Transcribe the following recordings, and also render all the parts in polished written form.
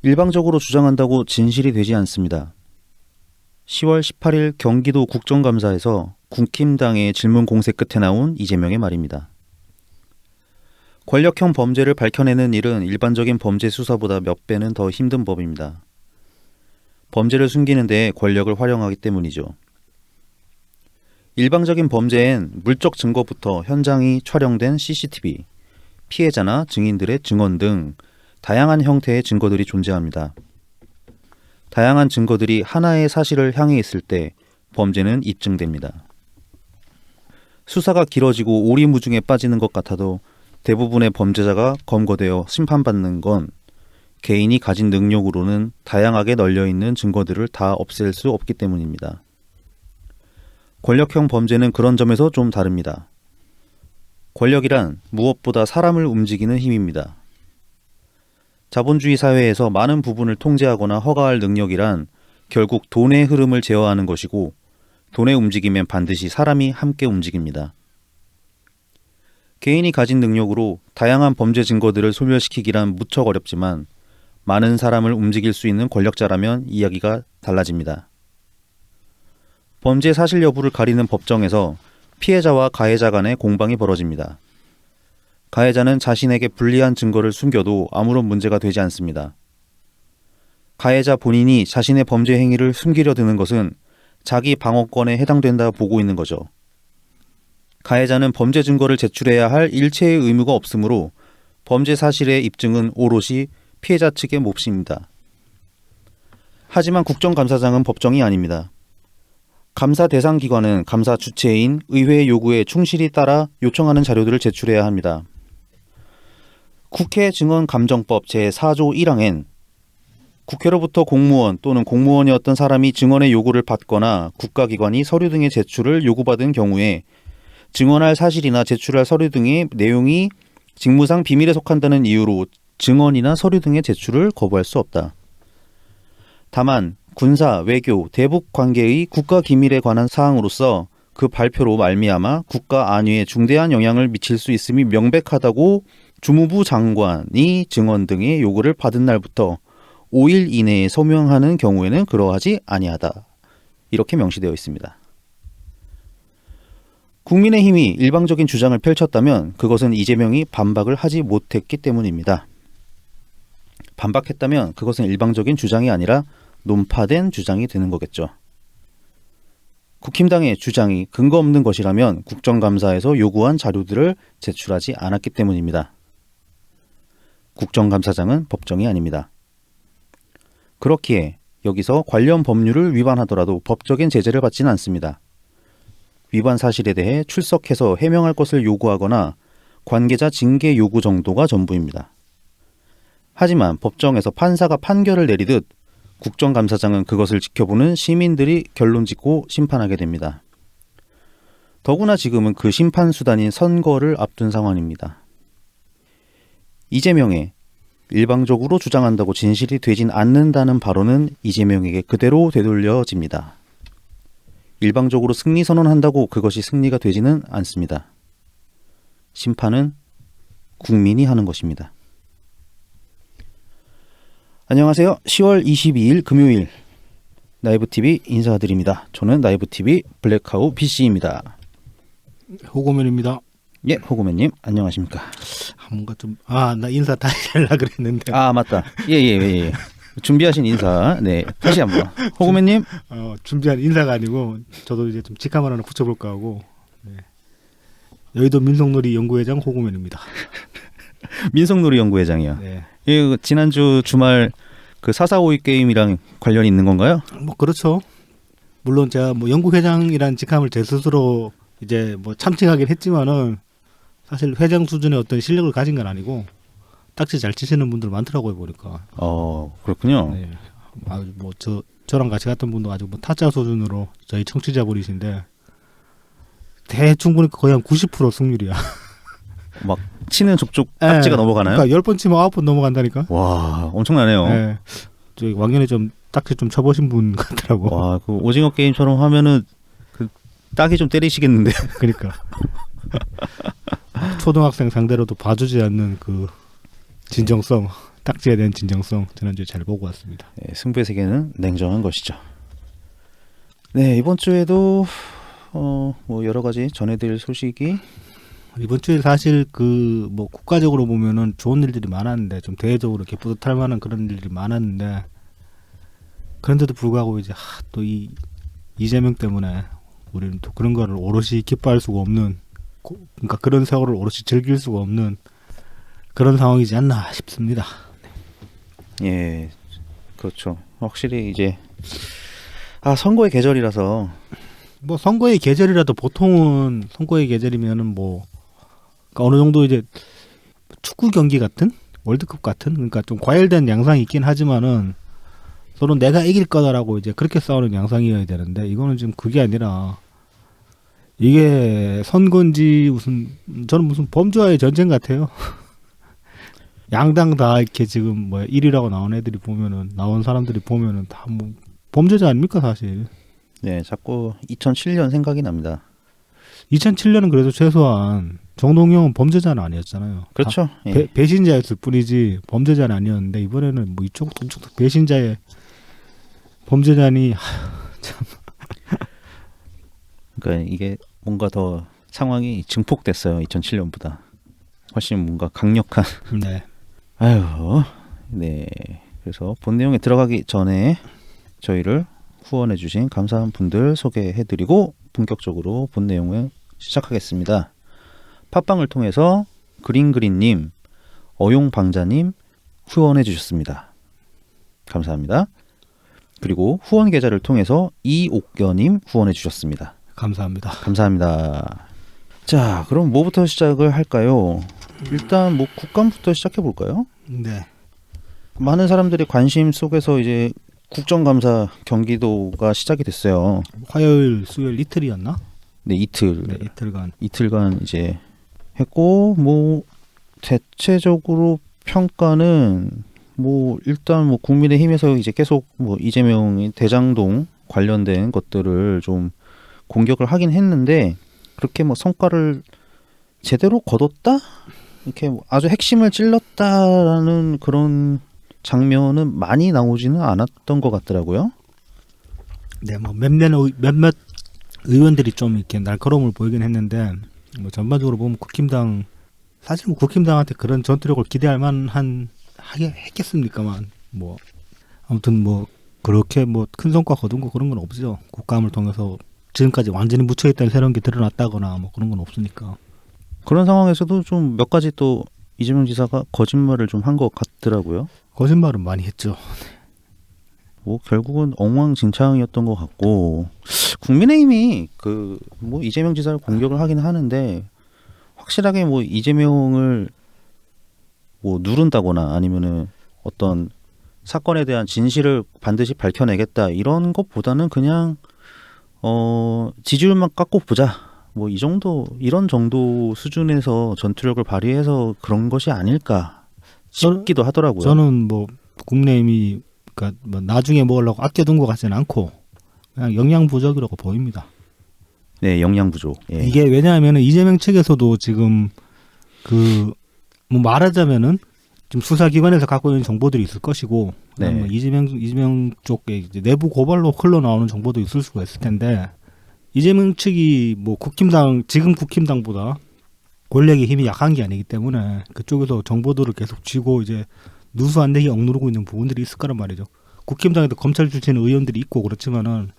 일방적으로 주장한다고 진실이 되지 않습니다. 10월 18일 경기도 국정감사에서 국힘당의 질문 공세 끝에 나온 이재명의 말입니다. 권력형 범죄를 밝혀내는 일은 일반적인 범죄 수사보다 몇 배는 더 힘든 법입니다. 범죄를 숨기는 데에 권력을 활용하기 때문이죠. 일방적인 범죄엔 물적 증거부터 현장이 촬영된 CCTV, 피해자나 증인들의 증언 등 다양한 형태의 증거들이 존재합니다. 다양한 증거들이 하나의 사실을 향해 있을 때 범죄는 입증됩니다. 수사가 길어지고 오리무중에 빠지는 것 같아도 대부분의 범죄자가 검거되어 심판받는 건 개인이 가진 능력으로는 다양하게 널려있는 증거들을 다 없앨 수 없기 때문입니다. 권력형 범죄는 그런 점에서 좀 다릅니다. 권력이란 무엇보다 사람을 움직이는 힘입니다. 자본주의 사회에서 많은 부분을 통제하거나 허가할 능력이란 결국 돈의 흐름을 제어하는 것이고, 돈의 움직임엔 반드시 사람이 함께 움직입니다. 개인이 가진 능력으로 다양한 범죄 증거들을 소멸시키기란 무척 어렵지만 많은 사람을 움직일 수 있는 권력자라면 이야기가 달라집니다. 범죄 사실 여부를 가리는 법정에서 피해자와 가해자 간의 공방이 벌어집니다. 가해자는 자신에게 불리한 증거를 숨겨도 아무런 문제가 되지 않습니다. 가해자 본인이 자신의 범죄 행위를 숨기려 드는 것은 자기 방어권에 해당된다 보고 있는 거죠. 가해자는 범죄 증거를 제출해야 할 일체의 의무가 없으므로 범죄 사실의 입증은 오롯이 피해자 측의 몫입니다. 하지만 국정감사장은 법정이 아닙니다. 감사 대상 기관은 감사 주체인 의회의 요구에 충실히 따라 요청하는 자료들을 제출해야 합니다. 국회 증언감정법 제4조 1항엔 국회로부터 공무원 또는 공무원이었던 사람이 증언의 요구를 받거나 국가기관이 서류 등의 제출을 요구받은 경우에 증언할 사실이나 제출할 서류 등의 내용이 직무상 비밀에 속한다는 이유로 증언이나 서류 등의 제출을 거부할 수 없다. 다만 군사, 외교, 대북 관계의 국가 기밀에 관한 사항으로서 그 발표로 말미암아 국가 안위에 중대한 영향을 미칠 수 있음이 명백하다고 주무부 장관이 증언 등의 요구를 받은 날부터 5일 이내에 서명하는 경우에는 그러하지 아니하다. 이렇게 명시되어 있습니다. 국민의힘이 일방적인 주장을 펼쳤다면 그것은 이재명이 반박을 하지 못했기 때문입니다. 반박했다면 그것은 일방적인 주장이 아니라 논파된 주장이 되는 거겠죠. 국힘당의 주장이 근거 없는 것이라면 국정감사에서 요구한 자료들을 제출하지 않았기 때문입니다. 국정감사장은 법정이 아닙니다. 그렇기에 여기서 관련 법률을 위반하더라도 법적인 제재를 받지는 않습니다. 위반 사실에 대해 출석해서 해명할 것을 요구하거나 관계자 징계 요구 정도가 전부입니다. 하지만 법정에서 판사가 판결을 내리듯 국정감사장은 그것을 지켜보는 시민들이 결론 짓고 심판하게 됩니다. 더구나 지금은 그 심판 수단인 선거를 앞둔 상황입니다. 이재명의 일방적으로 주장한다고 진실이 되진 않는다는 발언은 이재명에게 그대로 되돌려집니다. 일방적으로 승리 선언한다고 그것이 승리가 되지는 않습니다. 심판은 국민이 하는 것입니다. 안녕하세요. 10월 22일 금요일 나이브TV 인사드립니다. 저는 나이브TV 블랙하우 PC입니다. 호고맨입니다. 예, 호고맨님 안녕하십니까? 뭔가 좀 나 인사 다시 하려고 그랬는데. 맞다. 예. 준비하신 인사. 네, 다시 한번. 호고맨님. 준비한 인사가 아니고 저도 이제 좀 직함을 하나 붙여볼까 하고. 네. 여의도 민속놀이 연구회장 호고맨입니다. 민속놀이 연구회장이요. 네. 예, 지난주 주말 그 4.4.5.2 게임이랑 관련이 있는 건가요? 뭐 그렇죠. 물론 제가 뭐 연구회장이라는 직함을 제 스스로 이제 뭐 참칭하긴 했지만은 사실 회장 수준의 어떤 실력을 가진 건 아니고 딱지 잘 치시는 분들 많더라고요 보니까. 그렇군요. 네. 뭐 저랑 같이 갔던 분도 아주 뭐 타짜 수준으로 저희 청취자분이신데 대충 보니까 거의 한 90% 승률이야. 막 치는 족족 딱지가 넘어가나요? 그러니까 10번 치면 9번 넘어간다니까. 와, 엄청나네요. 네. 저기 왕년에 좀 딱지 좀 쳐보신 분 같더라고. 와, 그 오징어 게임처럼 하면은 그 딱이 좀 때리시겠는데. 그러니까. 초등학생 상대로도 봐주지 않는 그 진정성 딱지에 대한 진정성 지난주에 잘 보고 왔습니다. 네, 승부의 세계는 냉정한 것이죠. 네, 이번 주에도 뭐 여러 가지 전해드릴 소식이 이번 주에 사실 그 뭐 국가적으로 보면은 좋은 일들이 많았는데 좀 대외적으로 이렇게 뿌듯할 만한 그런 일들이 많았는데 그런데도 불구하고 이제 또 이 이재명 때문에 우리는 또 그런 거를 오롯이 기뻐할 수가 없는 그러니까 그런 세월을 오롯이 즐길 수가 없는 그런 상황이지 않나 싶습니다. 예, 그렇죠. 확실히 이제 선거의 계절이라서 뭐 선거의 계절이라도 보통은 선거의 계절이면은 뭐 그러니까 어느 정도 이제 축구 경기 같은 월드컵 같은 그러니까 좀 과열된 양상이 있긴 하지만은 서로 내가 이길 거다라고 이제 그렇게 싸우는 양상이어야 되는데 이거는 지금 그게 아니라 이게 선거인지 저는 무슨 범죄와의 전쟁 같아요. 양당 다 이렇게 지금 뭐 1위라고 나온 사람들이 보면은 다 뭐 범죄자 아닙니까 사실. 네, 자꾸 2007년 생각이 납니다. 2007년은 그래도 최소한 정동영은 범죄자는 아니었잖아요. 그렇죠. 배신자였을 뿐이지 범죄자는 아니었는데 이번에는 뭐 이쪽도 저쪽도 배신자의 범죄자니 참. 그러니까 이게 뭔가 더 상황이 증폭됐어요. 2007년보다 훨씬 뭔가 강력한. 네. 아유, 네. 그래서 본 내용에 들어가기 전에 저희를 후원해주신 감사한 분들 소개해드리고 본격적으로 본 내용을 시작하겠습니다. 팟빵을 통해서 그린그린님, 어용방자님 후원해주셨습니다. 감사합니다. 그리고 후원 계좌를 통해서 이옥견님 후원해주셨습니다. 감사합니다. 감사합니다. 자, 그럼 뭐부터 시작을 할까요? 일단 뭐 국감부터 시작해 볼까요? 네. 많은 사람들이 관심 속에서 이제 국정감사 경기도가 시작이 됐어요. 화요일, 수요일 이틀이었나? 네, 이틀. 네, 이틀간. 이틀간 이제 했고 뭐 대체적으로 평가는 뭐 일단 뭐 국민의힘에서 이제 계속 뭐 이재명이 대장동 관련된 것들을 좀 공격을 하긴 했는데 그렇게 뭐 성과를 제대로 거뒀다? 이렇게 뭐 아주 핵심을 찔렀다라는 그런 장면은 많이 나오지는 않았던 것 같더라고요. 네, 뭐 몇몇 의원들이 좀 이렇게 날카로움을 보이긴 했는데 뭐 전반적으로 보면 국힘당 사실 뭐 국힘당한테 그런 전투력을 기대할 만한 했겠습니까만 뭐 아무튼 뭐 그렇게 뭐 큰 성과 거둔 거 그런 건 없죠. 국감을 통해서 지금까지 완전히 묻혀있던 새로운 게 드러났다거나 뭐 그런 건 없으니까. 그런 상황에서도 좀 몇 가지 또 이재명 지사가 거짓말을 좀 한 것 같더라고요. 거짓말은 많이 했죠. 뭐 결국은 엉망진창이었던 것 같고 국민의힘이 그 뭐 이재명 지사를 공격을 하긴 하는데 확실하게 뭐 이재명을 뭐 누른다거나 아니면은 어떤 사건에 대한 진실을 반드시 밝혀내겠다 이런 것보다는 그냥 지지율만 깎고 보자 뭐 이 정도 이런 정도 수준에서 전투력을 발휘해서 그런 것이 아닐까 싶기도 하더라고요. 저는 뭐 국민의힘이 그러니까 뭐 나중에 먹으려고 아껴둔 것 같지는 않고 그냥 영양 부족이라고 보입니다. 네, 영양 부족. 예. 이게 왜냐하면은 이재명 측에서도 지금 그 뭐 말하자면은 지금 수사기관에서 갖고 있는 정보들이 있을 것이고 네. 뭐 이재명 쪽에 이제 내부 고발로 흘러나오는 정보도 있을 수가 있을 텐데 이재명 측이 뭐 지금 국힘당보다 권력의 힘이 약한 게 아니기 때문에 그쪽에서 정보들을 계속 쥐고 이제 누수 안 되게 억누르고 있는 부분들이 있을 거란 말이죠. 국힘당에도 검찰 출신 의원들이 있고 그렇지만은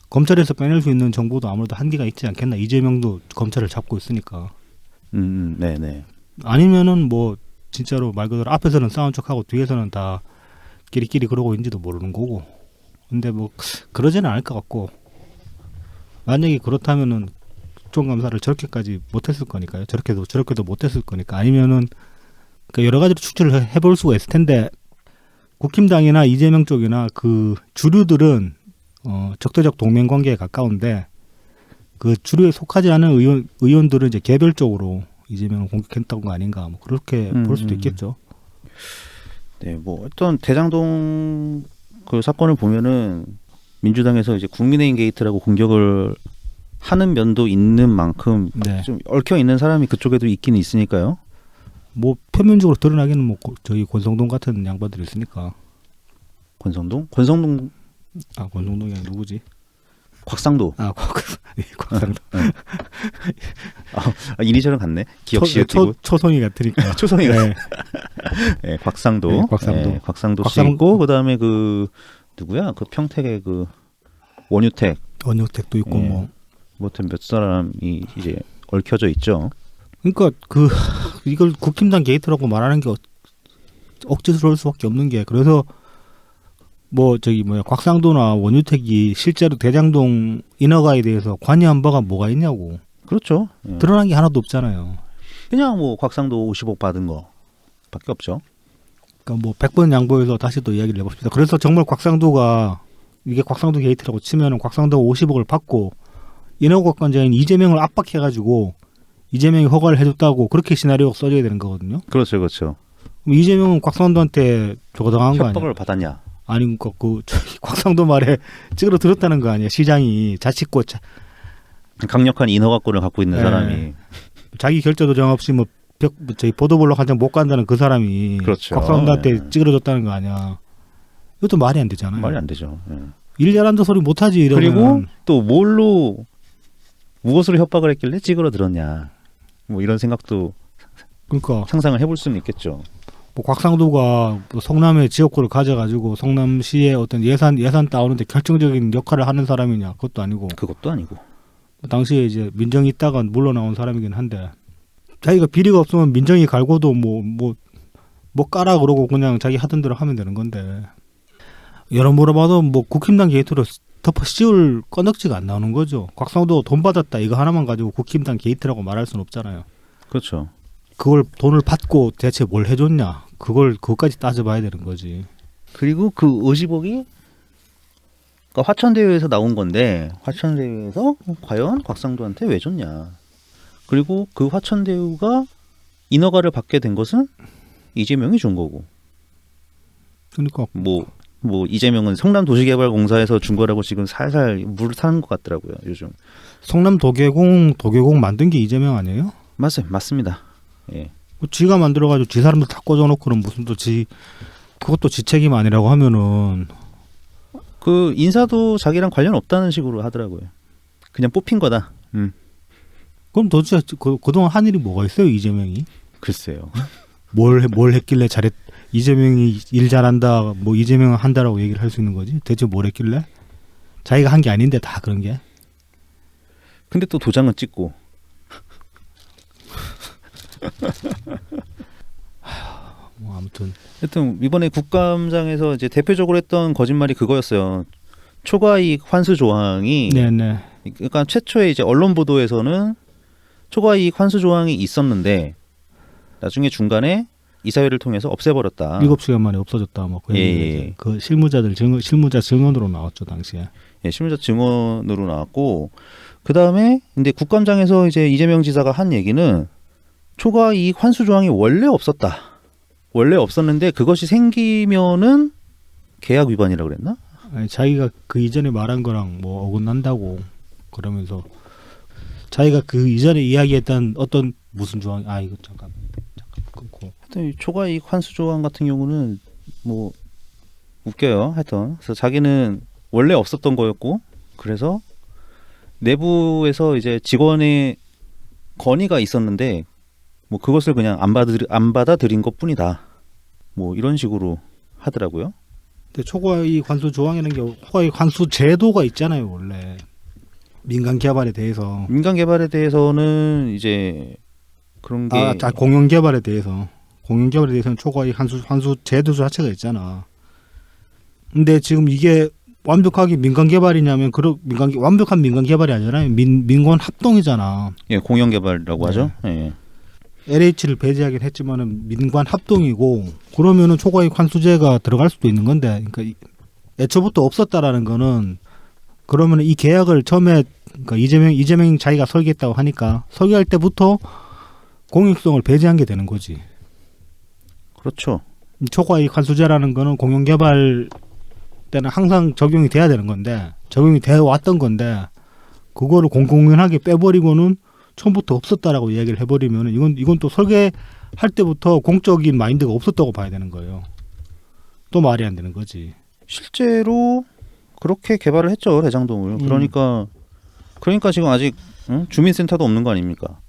검찰에서 빼낼 수 있는 정보도 아무래도 한계가 있지 않겠나. 이재명도 검찰을 잡고 있으니까. 네네. 아니면은 뭐 진짜로 말 그대로 앞에서는 싸운 척하고 뒤에서는 다 끼리끼리 그러고 있는지도 모르는 거고. 근데 뭐 그러지는 않을 것 같고 만약에 그렇다면은 국정감사를 저렇게까지 못했을 거니까요. 저렇게도 못했을 거니까. 아니면은 그러니까 여러 가지로 추측을 해볼 수가 있을 텐데 국힘당이나 이재명 쪽이나 그 주류들은 적대적 동맹 관계에 가까운데 그 주류에 속하지 않은 의원들은 이제 개별적으로 이재명을 공격했던 거 아닌가 뭐 그렇게 볼 수도 있겠죠. 네, 뭐 어떤 대장동 그 사건을 보면은 민주당에서 이제 국민의힘 게이트라고 공격을 하는 면도 있는 만큼 네. 좀 얽혀 있는 사람이 그쪽에도 있긴 있으니까요. 뭐 표면적으로 드러나기는 뭐 저희 권성동 같은 양반들이 있으니까. 권성동? 아 권성동이 아니라 누구지? 곽상도. 아 곽상도. 이니셜은 같네. 기억 시에 띄고. 초성이 같으니까. 초성이 같 네. 네, 곽상도. 네, 곽상도. 네, 곽상도 씨 있고 그다음에 그 누구야? 그 평택의 그 원유택. 원효택도 있고 네. 뭐. 뭐든 몇 사람이 이제 얽혀져 있죠. 그러니까 그 이걸 국힘당 게이트라고 말하는 게 억지스러울 수밖에 없는 게 그래서 뭐 저기 뭐야 곽상도나 원유택이 실제로 대장동 인허가에 대해서 관여한 바가 뭐가 있냐고. 그렇죠. 예. 드러난 게 하나도 없잖아요. 그냥 뭐 곽상도 50억 받은 거밖에 없죠. 그러니까 뭐 100번 양보해서 다시 또 이야기를 해봅시다. 그래서 정말 곽상도가 이게 곽상도 게이트라고 치면은 곽상도가 50억을 받고 인허가권자인 이재명을 압박해가지고 이재명이 허가를 해줬다고 그렇게 시나리오가 써져야 되는 거거든요. 그렇죠, 그렇죠. 그럼 이재명은 곽상도한테 저거당한 거 아니야? 협박을 받았냐? 아니 그러니까 그 저기 곽상도 말에 찌그러 들었다는 거 아니야? 시장이 자칫고 강력한 인허가권을 갖고 있는 네. 사람이. 자기 결제 도장 없이 뭐 저희 보도블록 한 장 못 간다는 그 사람이 그렇죠. 곽상도한테 네. 찌그러졌다는 거 아니야? 이것도 말이 안 되잖아요. 말이 안 되죠. 예. 일 잘한다 소리 못하지 이러면. 그리고 또 무엇으로 협박을 했길래 찌그러들었냐? 뭐 이런 생각도 그러니까 상상을 해볼 수는 있겠죠. 뭐 곽상도가 뭐 성남의 지역구를 가져가지고 성남시의 어떤 예산 따오는데 결정적인 역할을 하는 사람이냐? 그것도 아니고. 그것도 아니고. 당시에 이제 민정이 있다가 물러나온 사람이긴 한데 자기가 비리가 없으면 민정이 갈고도 뭐 까라 그러고 그냥 자기 하던 대로 하면 되는 건데 여러모로 봐도 뭐 국힘당 게이트로 덮어 씌울 건덕지가 안 나오는 거죠. 곽상도 돈 받았다 이거 하나만 가지고 국힘당 게이트라고 말할 수는 없잖아요. 그렇죠. 그걸 돈을 받고 대체 뭘 해줬냐 그것까지 따져봐야 되는 거지. 그리고 그 50억이 그러니까 화천대유에서 나온 건데 화천대유에서 과연 곽상도한테 왜 줬냐? 그리고 그 화천대유가 인허가를 받게 된 것은 이재명이 준 거고. 그러니까 뭐 이재명은 성남도시개발공사에서 준 거라고 지금 살살 물을 타는 것 같더라고요. 요즘. 성남 도계공 만든 게 이재명 아니에요? 맞습니다. 예. 뭐 지가 만들어가지고 지 사람들 다 꽂아놓고는 무슨 그것도 지 책임 아니라고 하면은 그 인사도 자기랑 관련 없다는 식으로 하더라고요. 그냥 뽑힌 거다. 그럼 도대체 그동안 한 일이 뭐가 있어요 이재명이? 글쎄요. 뭘 했길래 이재명이 일 잘한다 뭐 이재명은 한다라고 얘기를 할 수 있는 거지? 대체 뭘 했길래? 자기가 한 게 아닌데 다 그런 게? 근데 또 도장은 찍고. 뭐 아무튼 하여튼 이번에 국감장에서 이제 대표적으로 했던 거짓말이 그거였어요. 초과이익 환수 조항이 네네 그러니까 최초에 이제 언론 보도에서는 초과이익 환수 조항이 있었는데 나중에 중간에 이사회를 통해서 없애버렸다. 7시간 만에 없어졌다 뭐 그 예. 그 실무자 증언으로 나왔죠 당시에. 예, 실무자 증언으로 나왔고 그 다음에 근데 국감장에서 이제 이재명 지사가 한 얘기는 초과이익 환수 조항이 원래 없었다. 원래 없었는데 그것이 생기면은 계약 위반이라고 그랬나? 아니, 자기가 그 이전에 말한 거랑 뭐 어긋난다고 그러면서 자기가 그 이전에 이야기했던 어떤 무슨 조항 이거 잠깐 끊고 하여튼 이 초과이익 환수 조항 같은 경우는 뭐 웃겨요. 하여튼 그래서 자기는 원래 없었던 거였고 그래서 내부에서 이제 직원의 건의가 있었는데 뭐 그것을 그냥 안 받아들인 것뿐이다. 뭐 이런 식으로 하더라고요. 근데 초과이익 환수 조항이라는 게 초과이익 환수 제도가 있잖아요 원래 민간 개발에 대해서. 민간 개발에 대해서는 이제 그런 게 공영 개발에 대해서는 초과이익 환수 제도 자체가 있잖아. 근데 지금 이게 완벽하게 민간 개발이냐면 완벽한 민간 개발이 아니잖아요. 민관 합동이잖아. 예, 공영 개발이라고 하죠. 예. LH를 배제하긴 했지만은 민관 합동이고 그러면은 초과이익 환수제가 들어갈 수도 있는 건데, 그러니까 애초부터 없었다라는 거는 그러면은 이 계약을 처음에 그러니까 이재명이 자기가 설계했다고 하니까 설계할 때부터 공익성을 배제한 게 되는 거지. 그렇죠. 초과이익 환수제라는 거는 공영 개발 때는 항상 적용이 돼야 되는 건데 적용이 되어 왔던 건데 그거를 공공연하게 빼버리고는 처음부터 없었다라고 이야기를 해버리면 이건 또 설계할 때부터 공적인 마인드가 없었다고 봐야 되는 거예요. 또 말이 안 되는 거지. 실제로 그렇게 개발을 했죠, 대장동을. 그러니까 지금 아직 주민센터도 없는 거 아닙니까?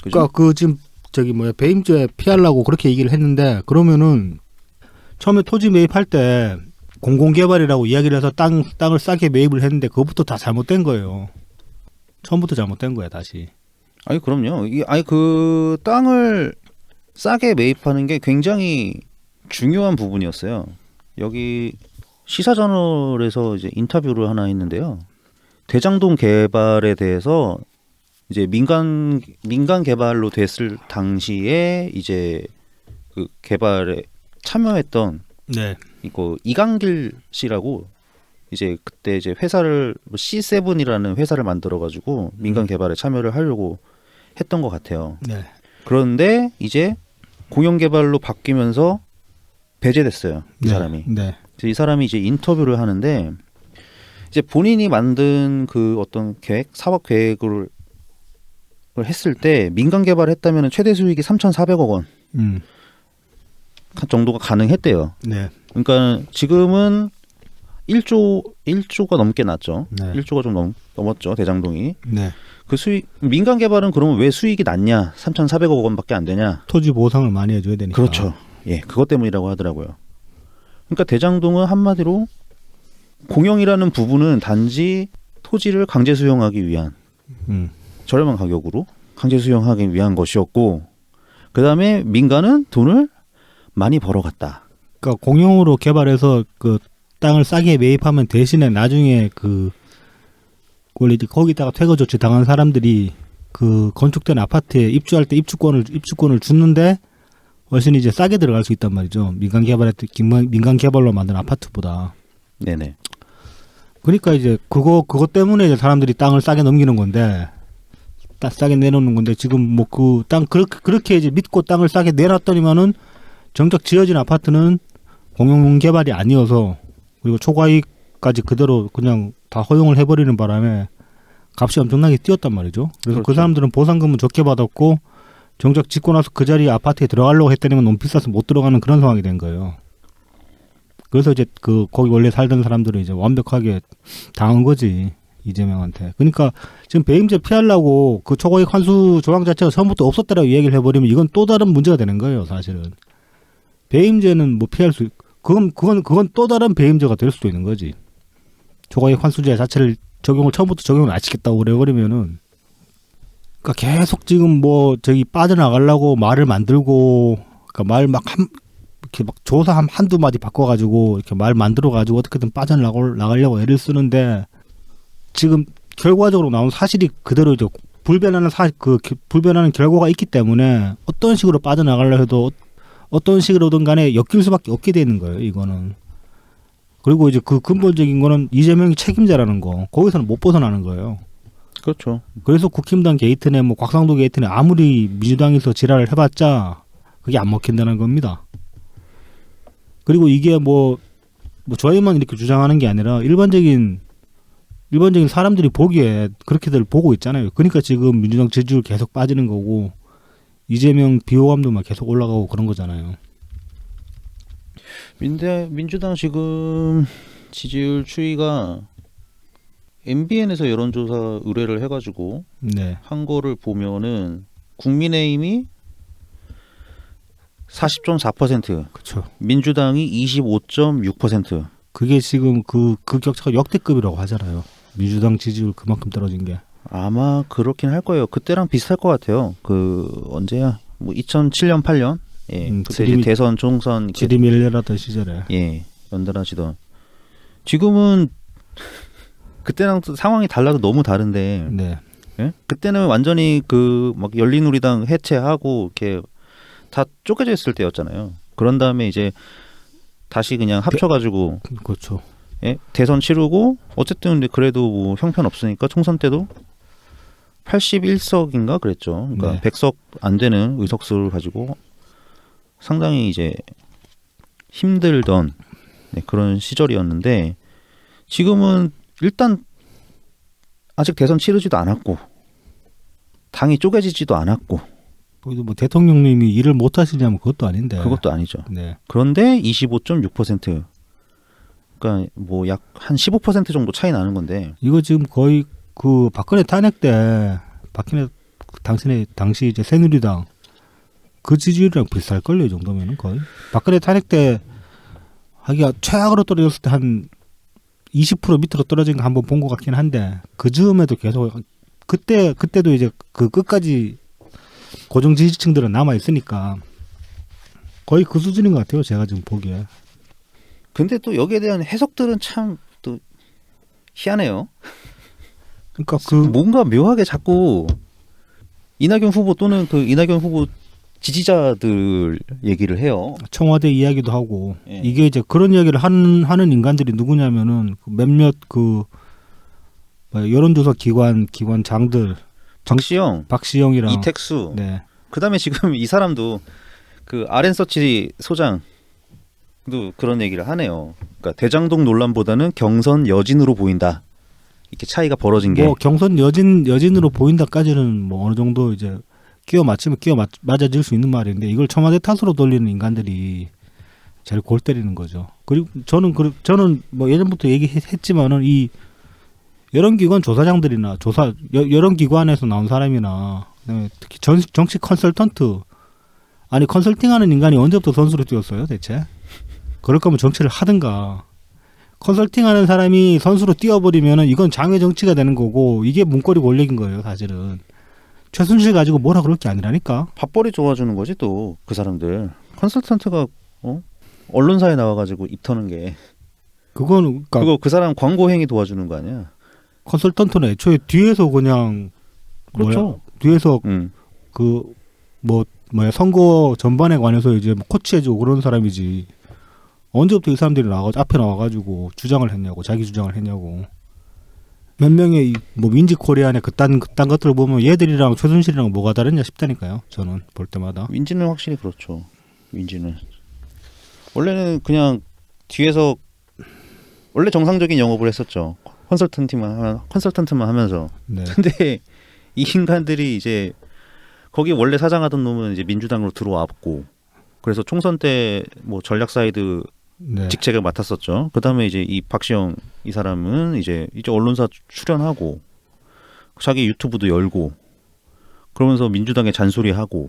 그죠? 그러니까 그 지금 저기 뭐야 배임죄 피하려고 그렇게 얘기를 했는데 그러면은 처음에 토지 매입할 때 공공개발이라고 이야기를 해서 땅을 싸게 매입을 했는데 그것부터 다 잘못된 거예요. 처음부터 잘못된 거야 다시. 아니 그럼요. 그 땅을 싸게 매입하는 게 굉장히 중요한 부분이었어요. 여기 시사저널에서 이제 인터뷰를 하나 했는데요. 대장동 개발에 대해서 이제 민간 개발로 됐을 당시에 이제 그 개발에 참여했던 네. 이거 이강길 씨라고 이제 그때 이제 회사를 C7이라는 회사를 만들어 가지고 민간 개발에 참여를 하려고 했던 것 같아요. 네. 그런데 이제 공영 개발로 바뀌면서 배제됐어요. 이 사람이. 네. 이 사람이 이제 인터뷰를 하는데 이제 본인이 만든 그 어떤 계획, 사업 계획을 했을 때 민간 개발했다면 최대 수익이 3,400억 원 정도가 가능했대요. 네. 그러니까 지금은 1조가 넘게 났죠. 네. 1조가 좀 넘었죠. 대장동이. 네. 그 수익 민간 개발은 그러면 왜 수익이 낮냐? 3,400억 원밖에 안 되냐? 토지 보상을 많이 해줘야 되니까. 그렇죠. 예, 그것 때문이라고 하더라고요. 그러니까 대장동은 한마디로 공영이라는 부분은 단지 토지를 강제 수용하기 위한 저렴한 가격으로 강제 수용하기 위한 것이었고, 그 다음에 민간은 돈을 많이 벌어갔다. 그러니까 공용으로 개발해서 그 땅을 싸게 매입하면 대신에 나중에 그 원래 이제 거기다가 퇴거 조치 당한 사람들이 그 건축된 아파트에 입주할 때 입주권을 주는데 훨씬 이제 싸게 들어갈 수 있단 말이죠. 민간 개발로 만든 아파트보다. 네네. 그러니까 이제 그거 때문에 이제 사람들이 땅을 싸게 넘기는 건데, 싸게 내놓는 건데 지금 뭐 그 땅 그렇게 이제 믿고 땅을 싸게 내놨더니만은 정작 지어진 아파트는 공용 개발이 아니어서 그리고 초과이익까지 그대로 그냥 다 허용을 해버리는 바람에 값이 엄청나게 뛰었단 말이죠. 그래서 그렇죠. 그 사람들은 보상금은 적게 받았고 정작 짓고 나서 그 자리에 아파트에 들어가려고 했더니만 너무 비싸서 못 들어가는 그런 상황이 된 거예요. 그래서 이제 그 거기 원래 살던 사람들은 이제 완벽하게 당한 거지, 이재명한테. 그러니까 지금 배임죄 피하려고 그 초과이익 환수 조항 자체가 처음부터 없었다라고 얘기를 해버리면 이건 또 다른 문제가 되는 거예요, 사실은. 배임죄는 뭐 피할 수, 그건 또 다른 배임죄가 될 수도 있는 거지. 초과이익 환수제 자체를 처음부터 적용을 안 시켰다고 그래버리면은, 그러니까 계속 지금 뭐 저기 빠져나가려고 말을 만들고, 그러니까 말 막 이렇게 막 조사 한두 마디 바꿔가지고 이렇게 말 만들어가지고 어떻게든 빠져나가려고 애를 쓰는데 지금 결과적으로 나온 사실이 그대로 이제 불변하는 결과가 있기 때문에 어떤 식으로 빠져나가려 해도 어떤 식으로든 간에 엮일 수밖에 없게 되는 거예요, 이거는. 그리고 이제 그 근본적인 거는 이재명이 책임자라는 거, 거기서는 못 벗어나는 거예요. 그렇죠. 그래서 국힘당 게이트네, 뭐 곽상도 게이트네 아무리 민주당에서 지랄을 해봤자 그게 안 먹힌다는 겁니다. 그리고 이게 뭐 저희만 이렇게 주장하는 게 아니라 일반적인 사람들이 보기에 그렇게들 보고 있잖아요. 그러니까 지금 민주당 지지율 계속 빠지는 거고 이재명 비호감도 막 계속 올라가고 그런 거잖아요. 민주당 지금 지지율 추이가 MBN에서 여론조사 의뢰를 해가지고 네. 한 거를 보면은 국민의힘이 40.4%, 그렇죠. 민주당이 25.6%. 그게 지금 그 격차가 역대급이라고 하잖아요. 민주당 지지율 그만큼 떨어진 게. 아마 그렇긴 할 거예요. 그때랑 비슷할 것 같아요. 그 언제야? 뭐 2007년, 8년. 예. 그때 이제 대선, 총선 지림이 열렬하던 시절에. 예. 연달아지던. 지금은 그때랑 또 상황이 달라도 너무 다른데. 네. 예? 그때는 완전히 그 막 열린우리당 해체하고 이렇게 다 쪼개져 있을 때였잖아요. 그런 다음에 이제 다시 그냥 합쳐가지고 그렇죠. 예? 대선 치르고 어쨌든 근데 그래도 뭐 형편 없으니까 총선 때도 81석인가 그랬죠. 그러니까 네. 100석 안 되는 의석수를 가지고 상당히 이제 힘들던 그런 시절이었는데 지금은 일단 아직 대선 치르지도 않았고 당이 쪼개지지도 않았고 거기도 뭐 대통령님이 일을 못 하시냐면 그것도 아닌데. 그것도 아니죠. 네. 그런데 25.6% 그러니까 뭐 약 한 15% 정도 차이 나는 건데 이거 지금 거의 그 박근혜 탄핵 때 박근혜 당시 이제 새누리당 그 지지율이랑 비슷할 걸요. 이 정도면은 거의 박근혜 탄핵 때 하기가 최악으로 떨어졌을 때 한 20% 밑으로 떨어진 거 한번 본 것 같긴 한데 그 즈음에도 계속 그때도 이제 그 끝까지 고정 지지층들은 남아 있으니까 거의 그 수준인 것 같아요. 제가 지금 보기에. 근데 또 여기에 대한 해석들은 참 또 희한해요. 그러니까 그 뭔가 묘하게 자꾸 이낙연 후보 또는 그 이낙연 후보 지지자들 얘기를 해요. 청와대 이야기도 하고 예. 이게 이제 그런 이야기를 하는 인간들이 누구냐면은 그 몇몇 그 여론조사 기관장들 박시영, 박시영이랑 이택수, 네. 그다음에 지금 이 사람도 그 RN서치 소장도 그런 얘기를 하네요. 그러니까 대장동 논란보다는 경선 여진으로 보인다. 이렇게 차이가 벌어진 게 뭐 경선 여진으로 보인다까지는 뭐 어느 정도 이제 끼워 맞아질 수 있는 말인데 이걸 청와대 탓으로 돌리는 인간들이 제일 골 때리는 거죠. 그리고 저는 뭐 예전부터 얘기했지만은 이 여론기관 조사장들이나 여론기관에서 나온 사람이나 그다음에 특히 정치 컨설턴트 아니 컨설팅하는 인간이 언제부터 선수로 뛰었어요 대체? 그럴 거면 정치를 하든가. 컨설팅하는 사람이 선수로 뛰어버리면은 이건 장외 정치가 되는 거고 이게 문고리 권력인 거예요 사실은. 최순실 가지고 뭐라 그럴 게 아니라니까. 밥벌이 좋아주는 거지 또 그 사람들 컨설턴트가 언론사에 나와가지고 입 터는 게 그거는 그러니까 그거 그 사람 광고 행위 도와주는 거 아니야? 컨설턴트는 애초에 뒤에서 그냥 그렇죠. 뒤에서 응. 그 선거 전반에 관해서 이제 뭐 코치해주고 그런 사람이지. 언제부터 이 사람들이 앞에 나와가지고 주장을 했냐고 자기 주장을 했냐고. 몇 명의 뭐 민지코리안의 그딴 것들을 보면 얘들이랑 최순실이랑 뭐가 다르냐 싶다니까요. 저는 볼 때마다. 민지는 확실히 그렇죠. 민지는 원래는 그냥 뒤에서 원래 정상적인 영업을 했었죠. 컨설턴트만 하면서. 네. 근데 이 인간들이 이제 거기 원래 사장하던 놈은 이제 민주당으로 들어왔고 그래서 총선 때 뭐 전략 사이드 네. 직책을 맡았었죠. 그다음에 이제 이 박시영 이 사람은 이제 언론사 출연하고 자기 유튜브도 열고 그러면서 민주당에 잔소리하고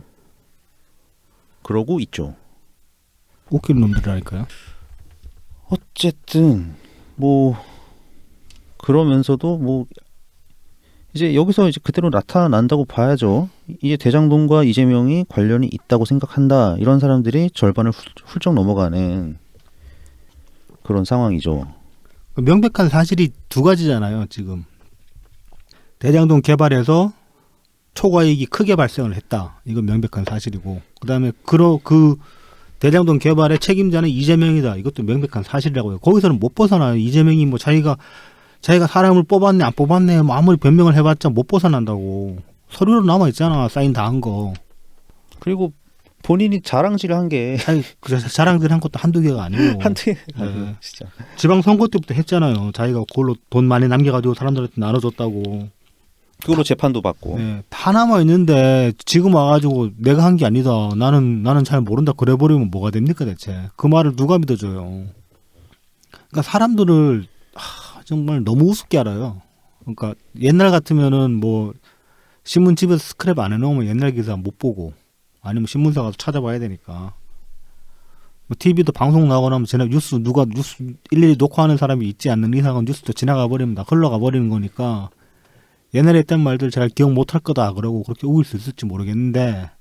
그러고 있죠. 웃기는 놈들이라니까요. 어쨌든 뭐 그러면서도 뭐 이제 여기서 이제 그대로 나타난다고 봐야죠. 이제 대장동과 이재명이 관련이 있다고 생각한다. 이런 사람들이 절반을 훌쩍 넘어가는 그런 상황이죠. 명백한 사실이 두 가지잖아요. 지금 대장동 개발에서 초과이익이 크게 발생을 했다. 이건 명백한 사실이고 그다음에 그 대장동 개발의 책임자는 이재명이다. 이것도 명백한 사실이라고요. 거기서는 못 벗어나요. 이재명이 뭐 자기가 사람을 뽑았네 안 뽑았네 뭐 아무리 변명을 해봤자 못 벗어난다고. 서류로 남아 있잖아. 사인 다 한 거. 그리고 본인이 자랑질을 한 게 아니 그 자랑들 한 것도 한두 개가 아니고 한두 개 네. 진짜 지방 선거 때부터 했잖아요. 자기가 그걸로 돈 많이 남겨가지고 사람들한테 나눠줬다고. 그걸로 재판도 받고 네, 다 남아 있는데 지금 와가지고 내가 한 게 아니다. 나는 잘 모른다. 그래버리면 뭐가 됩니까 대체? 그 말을 누가 믿어줘요? 그러니까 사람들을 정말 너무 우습게 알아요. 그러니까 옛날 같으면은 뭐 신문집에서 스크랩 안 해놓으면 옛날 기사 못 보고 아니면 신문사 가서 찾아봐야 되니까. 뭐 TV도 방송 나오고 나면 뉴스 일일이 녹화하는 사람이 있지 않는 이상은 뉴스도 지나가 버리면 다 흘러가 버리는 거니까 옛날에 했던 말들 잘 기억 못할 거다 그러고 그렇게 우길 수 있을지 모르겠는데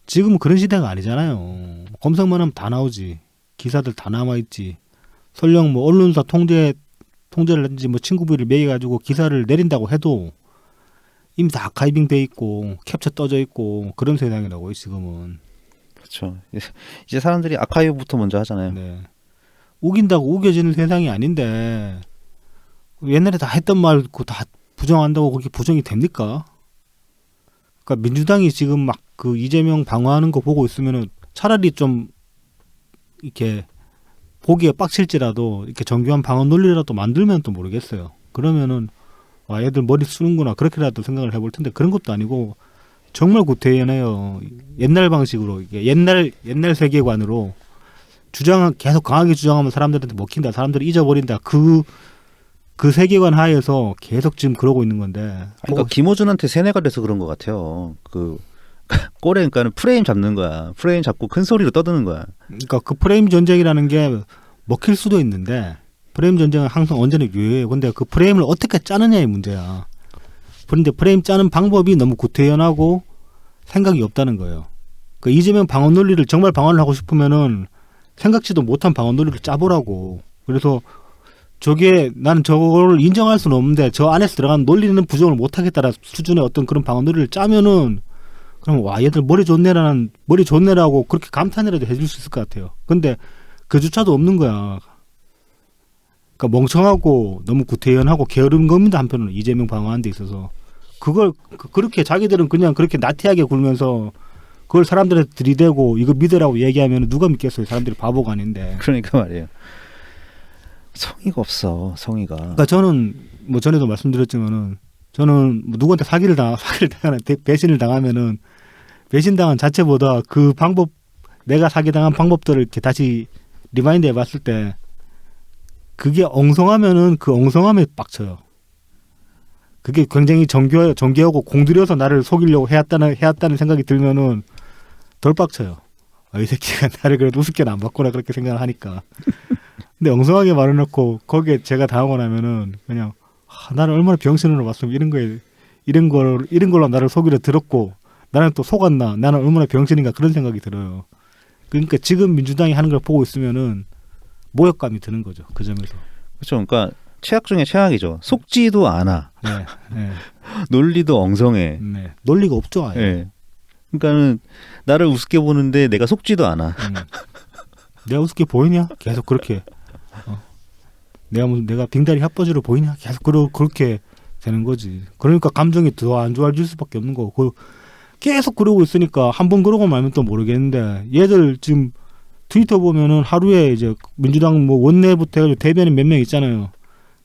지금은 그런 시대가 아니잖아요. 검색만 하면 다 나오지. 기사들 다 남아있지. 설령 뭐 언론사 통제를 했는지 뭐 친구비를 매겨가지고 기사를 내린다고 해도 이미 다 아카이빙 돼 있고 캡처 떠져 있고 그런 세상이라고요 지금은. 그렇죠. 이제 사람들이 아카이브부터 먼저 하잖아요. 네. 우긴다고 우겨지는 세상이 아닌데 옛날에 다 했던 말 그거 다 부정한다고 그렇게 부정이 됩니까? 그러니까 민주당이 지금 막 그 이재명 방어하는 거 보고 있으면은 차라리 좀 이렇게 보기에 빡칠지라도 이렇게 정교한 방어 논리라도 만들면 또 모르겠어요. 그러면은 와 얘들 머리 쓰는구나 그렇게라도 생각을 해볼 텐데 그런 것도 아니고 정말 구태연해요. 옛날 방식으로 이게 옛날 세계관으로 계속 강하게 주장하면 사람들한테 먹힌다. 사람들이 잊어버린다. 그 세계관 하에서 계속 지금 그러고 있는 건데. 그러니까 김호준한테 세뇌가 돼서 그런 것 같아요. 그 꼴에 그러니까는 프레임 잡는 거야. 프레임 잡고 큰 소리로 떠드는 거야. 그러니까 그 프레임 전쟁이라는 게 먹힐 수도 있는데 프레임 전쟁은 항상 언제나 유효해요. 근데 그 프레임을 어떻게 짜느냐의 문제야. 그런데 프레임 짜는 방법이 너무 구태연하고 생각이 없다는 거예요. 그 이재명 방어 논리를 정말 방어를 하고 싶으면은 생각지도 못한 방어 논리를 짜보라고. 그래서 저게 나는 저거를 인정할 수는 없는데 저 안에서 들어간 논리는 부정을 못하겠다라 수준의 어떤 그런 방어 논리를 짜면은 그럼 와 얘들 머리 좋네라고 그렇게 감탄이라도 해줄 수 있을 것 같아요. 근데 그조차도 없는 거야. 그러니까 멍청하고 너무 구태연하고 게으른 겁니다. 한편으로는 이재명 방어하는 데 있어서 그걸 그렇게 자기들은 그냥 그렇게 나태하게 굴면서 그걸 사람들한테 들이대고 이거 믿으라고 얘기하면 누가 믿겠어요. 사람들이 바보가 아닌데. 그러니까 말이에요. 성의가 없어. 성의가. 그러니까 저는 뭐 전에도 말씀드렸지만은 저는 뭐 누구한테 사기를 당하는 배신을 당하면은 배신당한 자체보다 그 방법 내가 사기당한 방법들을 이렇게 다시 리마인드 해봤을 때 그게 엉성하면은 그 엉성함에 빡쳐요. 그게 굉장히 정교하고 공들여서 나를 속이려고 해왔다는 생각이 들면은 덜 빡쳐요. 이 새끼가 나를 그래도 우습게는 안 봤구나 그렇게 생각을 하니까. 근데 엉성하게 말해놓고 거기에 제가 당하고 나면은 그냥 나를 얼마나 병신으로 봤으면 이런 걸로 나를 속이려 들었고 나는 또 속았나 나는 얼마나 병신인가 그런 생각이 들어요. 그러니까 지금 민주당이 하는 걸 보고 있으면은 모욕감이 드는 거죠. 그 점에서. 그렇죠. 그러니까 최악 중에 최악이죠. 속지도 않아. 네, 네, 논리도 엉성해. 네. 논리가 없죠. 아예. 네. 그러니까는 나를 우습게 보는데 내가 속지도 않아. 내가 우습게 보이냐? 계속 그렇게. 내가 빙다리 핫버지로 보이냐? 계속 그렇게 되는 거지. 그러니까 감정이 더 안 좋아질 수밖에 없는 거고. 계속 그러고 있으니까 한 번 그러고 말면 또 모르겠는데 얘들 지금 트위터 보면은 하루에 이제 민주당 뭐 원내부터 해가지고 대변인 몇 명 있잖아요.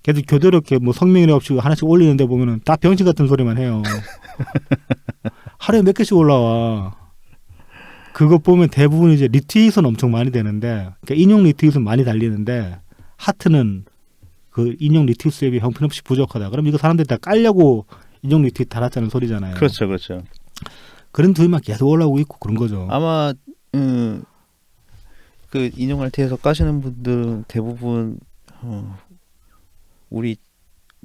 걔들 교대로 이렇게 뭐 성명이나 없이 하나씩 올리는데 보면은 다 병신 같은 소리만 해요. 하루에 몇 개씩 올라와. 그거 보면 대부분 이제 리트윗은 엄청 많이 되는데, 그러니까 인용 리트윗은 많이 달리는데 하트는 그 인용 리트윗 수입이 형편없이 부족하다. 그럼 이거 사람들이 다 깔려고 인용 리트윗 달았다는 소리잖아요. 그렇죠, 그렇죠. 그런 트윗만 계속 올라오고 있고 그런 거죠. 아마 그 인용 RT에서 까시는 분들은 대부분 우리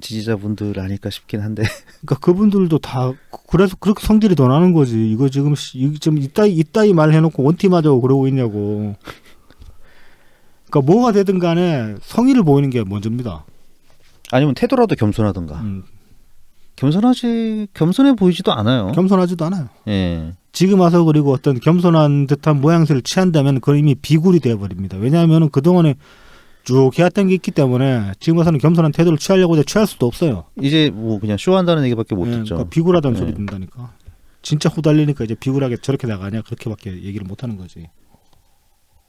지지자분들 아닐까 싶긴 한데. 그러니까 그분들도 다 그래서 그렇게 성질이 더 나는 거지. 이거 지금 이따위 말 해놓고 원팀하자고 그러고 있냐고. 그러니까 뭐가 되든 간에 성의를 보이는 게 먼저입니다. 아니면 태도라도 겸손하던가. 겸손해 보이지도 않아요. 겸손하지도 않아요. 예. 지금 와서 그리고 어떤 겸손한 듯한 모양새를 취한다면 그건 이미 비굴이 되어버립니다. 왜냐하면 그동안에 쭉 해왔던 게 있기 때문에 지금 와서는 겸손한 태도를 취하려고 해도 취할 수도 없어요. 이제 뭐 그냥 쇼한다는 얘기밖에 못 듣죠. 그러니까 비굴하다는 소리 듣는다니까. 진짜 후달리니까 이제 비굴하게 저렇게 나가냐 그렇게밖에 얘기를 못하는 거지.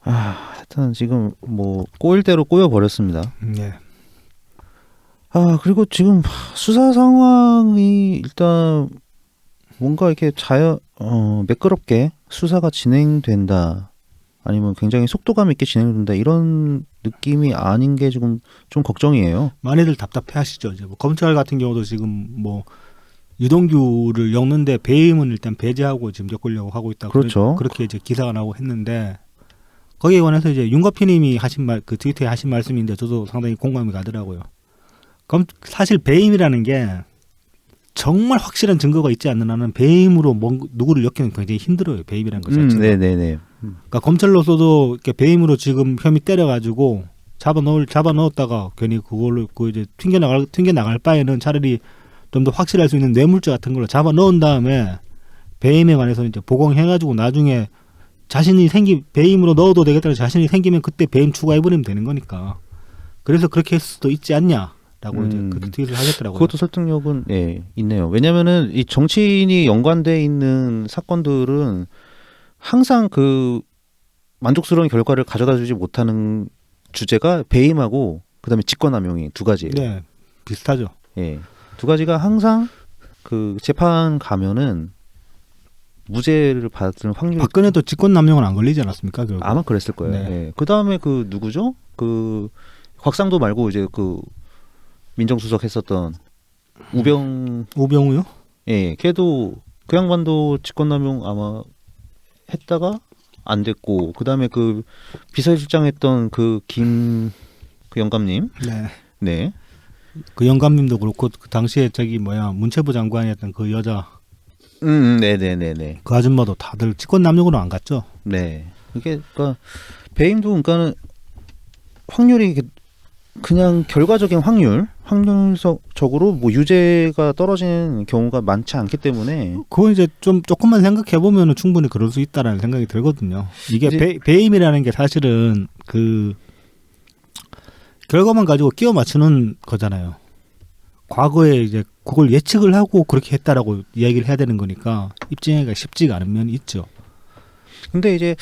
하여튼 지금 뭐 꼬일 대로 꼬여 버렸습니다. 네. 그리고 지금 수사 상황이 일단 뭔가 이렇게 매끄럽게 수사가 진행된다. 아니면 굉장히 속도감 있게 진행된다. 이런 느낌이 아닌 게 지금 좀 걱정이에요. 많이들 답답해하시죠. 이제 뭐 검찰 같은 경우도 지금 뭐 유동규를 엮는데 배임은 일단 배제하고 지금 엮으려고 하고 있다. 그렇죠. 그렇게 이제 기사가 나오고 했는데 거기에 관해서 이제 윤거피님이 하신 그 트위터에 하신 말씀인데 저도 상당히 공감이 가더라고요. 사실 배임이라는 게 정말 확실한 증거가 있지 않는 한은 배임으로 누구를 엮기는 굉장히 힘들어요. 배임이라는 것 자체가. 네네네. 그러니까 검찰로서도 이렇게 배임으로 지금 혐의 때려가지고 잡아 넣었다가 괜히 그걸로 이제 튕겨 나갈 바에는 차라리 좀 더 확실할 수 있는 뇌물죄 같은 걸로 잡아 넣은 다음에 배임에 관해서는 이제 보강해가지고 나중에 배임으로 넣어도 되겠다는 자신이 생기면 그때 배임 추가해버리면 되는 거니까. 그래서 그렇게 했을 수도 있지 않냐라고 이제 그 트윗을 하셨더라고요. 그것도 설득력은 있네요. 왜냐면은 이 정치인이 연관돼 있는 사건들은 항상 그 만족스러운 결과를 가져다주지 못하는 주제가 배임하고 그다음에 직권남용이 두 가지예요. 네, 비슷하죠. 예. 두 가지가 항상 그 재판 가면은 무죄를 받을 확률이 박근혜도 직권남용은 안 걸리지 않았습니까? 결국. 아마 그랬을 거예요. 네. 예. 그 다음에 그 누구죠? 그 곽상도 말고 이제 그 민정수석 했었던 우병우요? 예, 걔도 그 양반도 직권남용 아마 했다가 안 됐고, 그 다음에 그 비서실장 했던 그 그 영감님, 네. 네, 그 영감님도 그렇고 그 당시에 저기 문체부 장관이었던 그 여자 네네네네, 그 아줌마도 다들 직권남용으로 안 갔죠. 네. 그게 그러니까 배임도 그러니까는 확률이 그냥 결과적인 확률적으로 뭐 유죄가 떨어지는 경우가 많지 않기 때문에 그거 이제 좀 조금만 생각해 보면은 충분히 그럴 수 있다라는 생각이 들거든요. 이게 이제- 배임이라는 게 사실은 그 결과만 가지고 끼워 맞추는 거잖아요. 과거에 이제 그걸 예측을 하고 그렇게 했다라고 이야기를 해야 되는 거니까 입증하기가 쉽지가 않은 면이 있죠. 근데 이제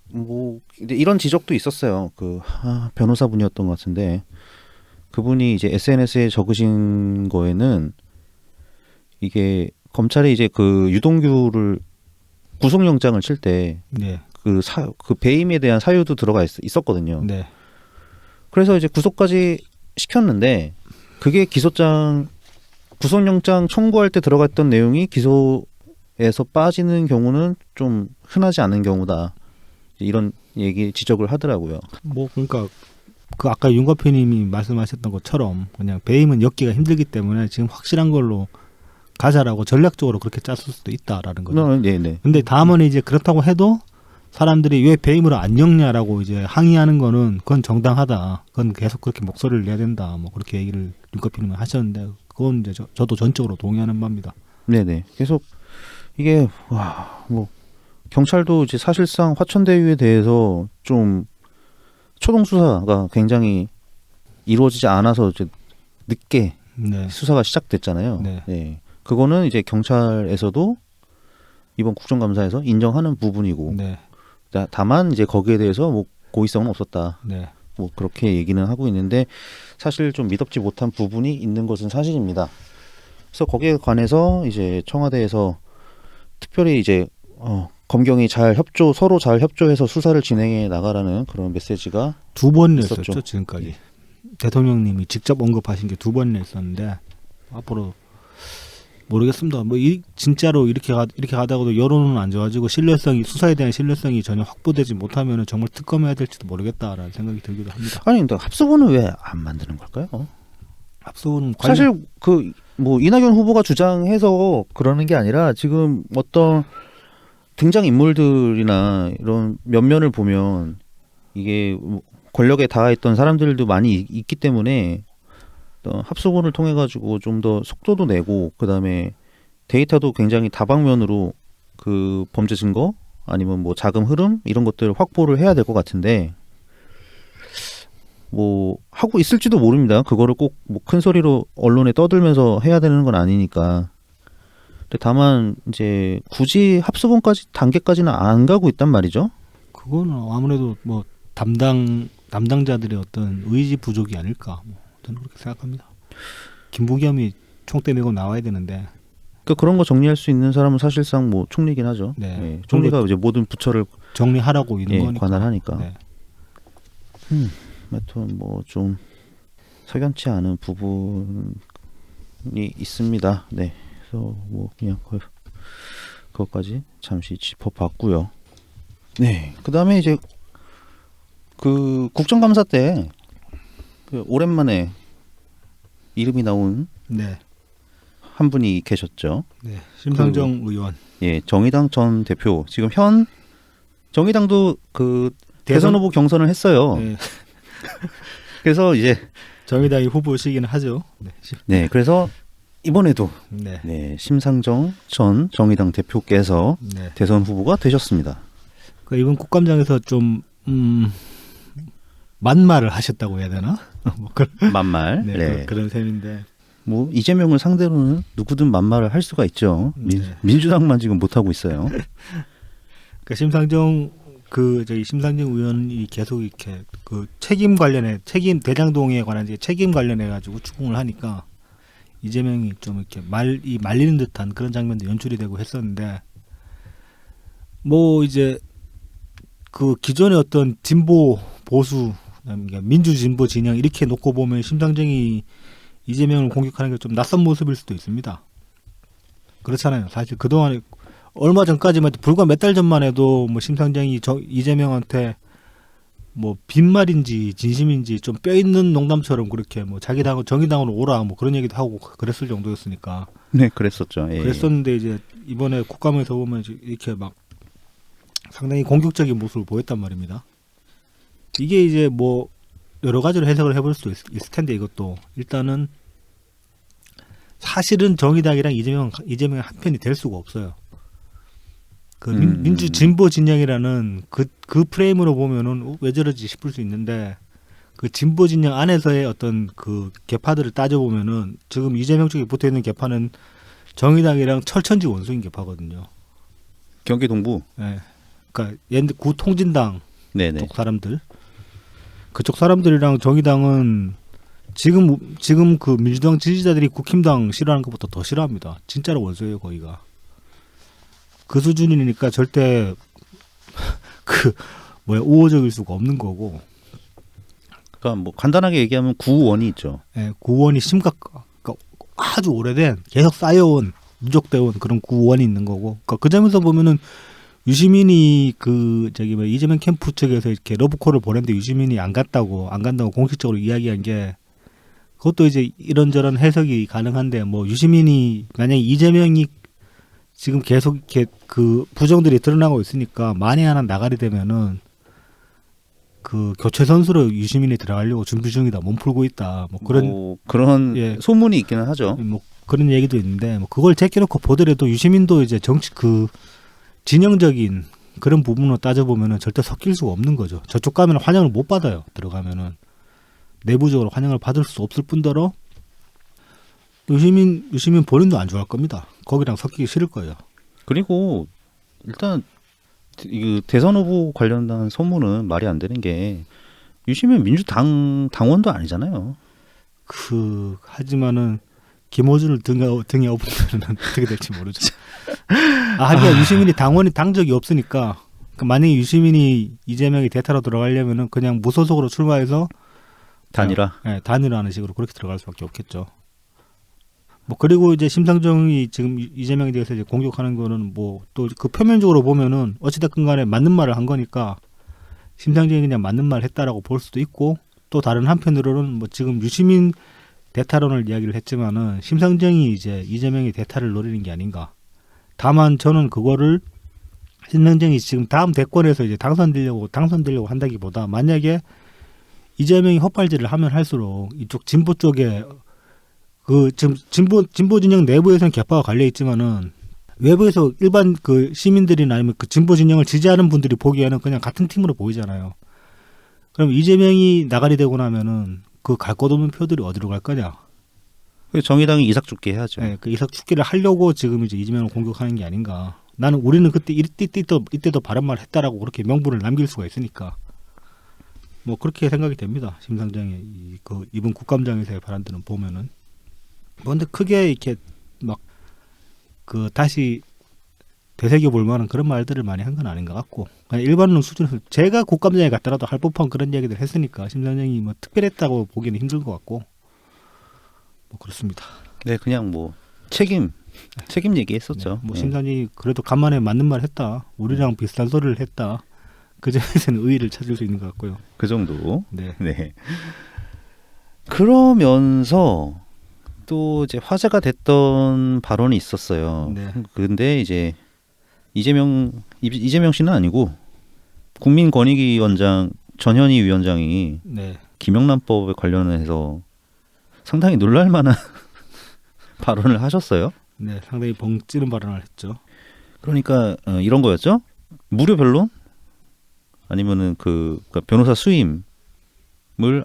뭐 이제 이런 지적도 있었어요. 그 변호사분이었던 것 같은데 그분이 이제 SNS에 적으신 거에는 이게 검찰이 이제 그 유동규를 구속영장을 칠 때 네, 그 배임에 대한 사유도 들어가 있었거든요. 네, 그래서 이제 구속까지 시켰는데 그게 구속영장 청구할 때 들어갔던 내용이 기소에서 빠지는 경우는 좀 흔하지 않은 경우다. 이런 얘기 지적을 하더라고요. 뭐 그러니까 그 아까 윤 대표님이 말씀하셨던 것처럼 그냥 배임은 엮기가 힘들기 때문에 지금 확실한 걸로 가자라고 전략적으로 그렇게 짰을 수도 있다라는 거죠. 네네. 근데 다음은 이제 그렇다고 해도 사람들이 왜 배임으로 안 엮냐라고 이제 항의하는 거는 그건 정당하다. 그건 계속 그렇게 목소리를 내야 된다. 뭐 그렇게 얘기를 윤커피님은 하셨는데 그건 이제 저도 전적으로 동의하는 바입니다. 네네. 계속 이게 뭐 경찰도 이제 사실상 화천대유에 대해서 좀 초동 수사가 굉장히 이루어지지 않아서 이제 늦게 네. 수사가 시작됐잖아요. 네. 그거는 이제 경찰에서도 이번 국정감사에서 인정하는 부분이고, 네. 다만 이제 거기에 대해서 뭐 고의성은 없었다. 네. 뭐 그렇게 얘기는 하고 있는데 사실 좀 믿업지 못한 부분이 있는 것은 사실입니다. 그래서 거기에 관해서 이제 청와대에서 특별히 이제 검경이 서로 잘 협조해서 수사를 진행해 나가라는 그런 메시지가 두 번이나 있었죠. 있었죠 지금까지. 대통령님이 직접 언급하신 게 두 번이나 있었는데 앞으로 모르겠습니다. 뭐 진짜로 이렇게 가다가도 여론은 안 좋아지고 수사에 대한 신뢰성이 전혀 확보되지 못하면 정말 특검해야 될지도 모르겠다라는 생각이 들기도 합니다. 아니 근데 합수본은 왜 안 만드는 걸까요? 합수는 사실 그 뭐 이낙연 후보가 주장해서 그러는 게 아니라 지금 어떤 등장 인물들이나 이런 면면을 보면 이게 권력에 닿아있던 사람들도 많이 있기 때문에 합수본을 통해 가지고 좀 더 속도도 내고 그다음에 데이터도 굉장히 다방면으로 그 범죄 증거 아니면 뭐 자금 흐름 이런 것들을 확보를 해야 될 것 같은데 뭐 하고 있을지도 모릅니다. 그거를 꼭 뭐 큰 소리로 언론에 떠들면서 해야 되는 건 아니니까. 근데 다만 이제 굳이 합수본까지 단계까지는 안 가고 있단 말이죠. 그거는 아무래도 뭐 담당자들의 어떤 의지 부족이 아닐까. 뭐 저는 그렇게 생각합니다. 김부겸이 총대 메고 나와야 되는데. 그러니까 그런 거 정리할 수 있는 사람은 사실상 뭐 총리긴 하죠. 네. 예, 총리가 이제 모든 부처를 정리하라고 있는 거니까. 관할하니까. 네. 하여튼 뭐 좀 석연치 않은 부분이 있습니다. 네. 그래서 뭐 그냥 그것까지 잠시 짚어봤고요. 네. 그다음에 이제 그 국정감사 때 그 오랜만에 이름이 나온 네. 한 분이 계셨죠. 네. 심상정 의원. 예, 정의당 전 대표. 지금 현 정의당도 그 대선 후보 경선을 했어요. 네. 그래서 이제 정의당이 후보시기는 하죠. 네. 네, 그래서 이번에도 네. 네, 심상정 전 정의당 대표께서 네. 대선 후보가 되셨습니다. 그 이번 국감장에서 좀 만말을 하셨다고 해야 되나? 뭐 만말. 네, 네. 그런 셈인데. 뭐 이재명을 상대로는 누구든 만말을 할 수가 있죠. 네. 민주당만 지금 못 하고 있어요. 그 심상정 의원이 계속 이렇게 그 책임 대장동에 관한 책임 관련해 가지고 추궁을 하니까 이재명이 좀 이렇게 말리는 듯한 그런 장면도 연출이 되고 했었는데 뭐 이제 그 기존의 어떤 진보 보수 그러니까 민주 진보 진영 이렇게 놓고 보면 심상정이 이재명을 공격하는 게 좀 낯선 모습일 수도 있습니다. 그렇잖아요. 사실 그동안에 얼마 전까지만 해도 불과 몇 달 전만 해도 뭐 심상정이 이재명한테 뭐 빈말인지 진심인지 좀 뼈 있는 농담처럼 그렇게 뭐 자기 당 정의당으로 오라 뭐 그런 얘기도 하고 그랬을 정도였으니까. 네, 그랬었죠. 예. 그랬었는데 이제 이번에 국감에서 보면 이렇게 막 상당히 공격적인 모습을 보였단 말입니다. 이게 이제 뭐 여러 가지로 해석을 해볼 수도 있을 텐데 이것도 일단은 사실은 정의당이랑 이재명의 한 편이 될 수가 없어요. 그 민주 진보 진영이라는 그 프레임으로 보면은 왜 저러지 싶을 수 있는데 그 진보 진영 안에서의 어떤 그 개파들을 따져 보면은 지금 이재명 쪽에 붙어 있는 개파는 정의당이랑 철천지 원수인 개파거든요. 경기 동부. 예. 그러니까 구 통진당 네네. 쪽 사람들 그쪽 사람들이랑 정의당은 지금 그 민주당 지지자들이 국힘당 싫어하는 것보다 더 싫어합니다. 진짜로 원수예요 거기가. 그 수준이니까 절대 우호적일 수가 없는 거고. 그러니까 뭐 간단하게 얘기하면 구원이 있죠. 예, 구원이 그러니까 아주 오래된 계속 쌓여온 누적되어온 그런 구원이 있는 거고. 그러니까 그 점에서 보면은 유시민이 이재명 캠프 측에서 이렇게 러브콜을 보냈는데 유시민이 안 간다고 공식적으로 이야기한 게 그것도 이제 이런저런 해석이 가능한데 뭐 유시민이 만약에 이재명이 지금 계속 이렇게 그 부정들이 드러나고 있으니까 만에 하나 나가게 되면은 그 교체 선수로 유시민이 들어가려고 준비 중이다, 몸 풀고 있다, 뭐 그런 예. 소문이 있기는 하죠. 뭐 그런 얘기도 있는데 뭐 그걸 제껴놓고 보더라도 유시민도 이제 정치 그 진영적인 그런 부분으로 따져보면은 절대 섞일 수가 없는 거죠. 저쪽 가면 환영을 못 받아요. 들어가면은 내부적으로 환영을 받을 수 없을 뿐더러 유시민 본인도 안 좋아할 겁니다. 거기랑 섞이기 싫을 거예요. 그리고 일단 이 대선 후보 관련된 소문은 말이 안 되는 게 유시민 민주당 당원도 아니잖아요. 하지만은 김호준을 등에 업으면 어떻게 될지 모르죠. 하기야 유시민이 당 적이 없으니까 만약에 유시민이 이재명이 대타로 들어가려면은 그냥 무소속으로 출마해서 단일화. 네, 단일화하는 식으로 그렇게 들어갈 수밖에 없겠죠. 뭐 그리고 이제 심상정이 지금 이재명에 대해서 이제 공격하는 거는 뭐 또 그 표면적으로 보면은 어찌됐건 간에 맞는 말을 한 거니까 심상정이 그냥 맞는 말 했다라고 볼 수도 있고 또 다른 한편으로는 뭐 지금 유시민 대타론을 이야기를 했지만은 심상정이 이제 이재명이 대타를 노리는 게 아닌가. 다만 저는 그거를 심상정이 지금 다음 대권에서 이제 당선되려고 한다기보다 만약에 이재명이 헛발질을 하면 할수록 이쪽 진보 쪽에 지금 진보 진영 내부에서는 개파가 갈려 있지만은 외부에서 일반 그 시민들이나 아니면 그 진보 진영을 지지하는 분들이 보기에는 그냥 같은 팀으로 보이잖아요. 그럼 이재명이 나가리 되고 나면은 그 갈 곳 없는 표들이 어디로 갈 거냐? 정의당이 이삭 죽게 해야죠. 네, 그 이삭 죽기를 하려고 지금 이제 이재명을 공격하는 게 아닌가. 우리는 그때 이때도 바른 말 했다라고 그렇게 명분을 남길 수가 있으니까. 뭐 그렇게 생각이 됩니다. 심상정의 이번 국감장에서의 발언들은 보면은. 근데 크게 이렇게 막 다시 되새겨 볼 만한 그런 말들을 많이 한 건 아닌 것 같고 그냥 일반론 수준에서 제가 국감장에 갔더라도 할 법한 그런 얘기들 했으니까 심상정이 뭐 특별했다고 보기는 힘든 것 같고 뭐 그렇습니다. 네, 그냥 뭐 책임 얘기했었죠. 네, 뭐 심상정이 그래도 간만에 맞는 말 했다. 우리랑 비슷한 소리를 했다. 그 점에서는 의의를 찾을 수 있는 것 같고요. 그 정도. 네. 네. 그러면서 또 이제 화제가 됐던 발언이 있었어요. 네. 근데 이제 이재명 씨는 아니고 국민권익위원장 전현희 위원장이 네. 김영란법에 관련해서 상당히 놀랄만한 발언을 하셨어요. 네, 상당히 벙 찌는 발언을 했죠. 그러니까 이런 거였죠. 무료 변론 아니면은 그러니까 변호사 수임을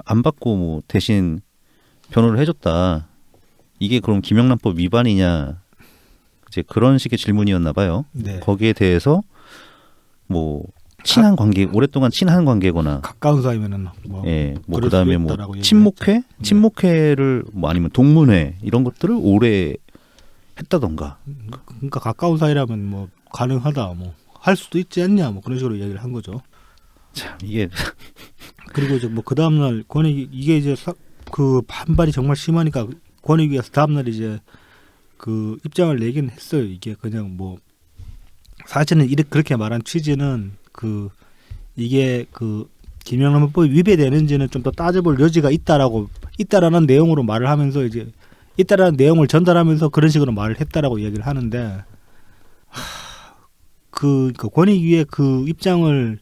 안 받고 뭐 대신 변호를 해줬다. 이게 그럼 김영란법 위반이냐? 이제 그런 식의 질문이었나 봐요. 네. 거기에 대해서 뭐 친한 관계, 오랫동안 친한 관계거나, 가까운 사이면은 뭐 예, 뭐 그럴 그다음에 수도 뭐 있다라고 친목회, 친목회를 뭐 아니면 동문회 이런 것들을 오래 했다던가. 그러니까 가까운 사이라면 뭐 가능하다 뭐 할 수도 있지 않냐 뭐 그런 식으로 이야기를 한 거죠. 참 이게 그리고 이제 뭐 그 다음 날 권익위 이게 이제 그 반발이 정말 심하니까 권익위에서 다음 날 이제 그 입장을 내긴 했어요. 이게 그냥 뭐 사실은 이렇게 그렇게 말한 취지는 그 이게 그 김영란법이 위배되는지는 좀 더 따져볼 여지가 있다라는 내용으로 말을 하면서 이제 있다라는 내용을 전달하면서 그런 식으로 말을 했다라고 얘기를 하는데 그 권익위의 그 입장을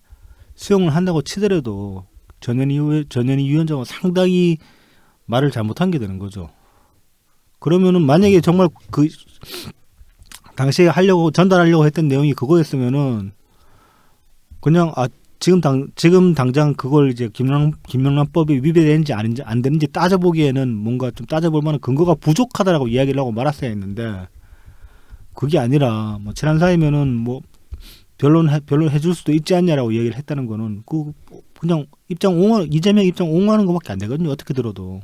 수용을 한다고 치더라도 전현희 위원장은 상당히 말을 잘못한 게 되는 거죠. 그러면은 만약에 정말 그 당시에 전달하려고 했던 내용이 그거였으면은 그냥 지금 당장 그걸 이제 김영란법이 위배되는지 안 되는지 따져보기에는 뭔가 좀 따져볼 만한 근거가 부족하다라고 이야기를 하고 말았어야 했는데 그게 아니라 뭐 친한 사이면은 뭐 변론 해줄 수도 있지 않냐라고 얘기를 했다는 거는 그냥 이재명 입장 옹호하는 것밖에 안 되거든요. 어떻게 들어도.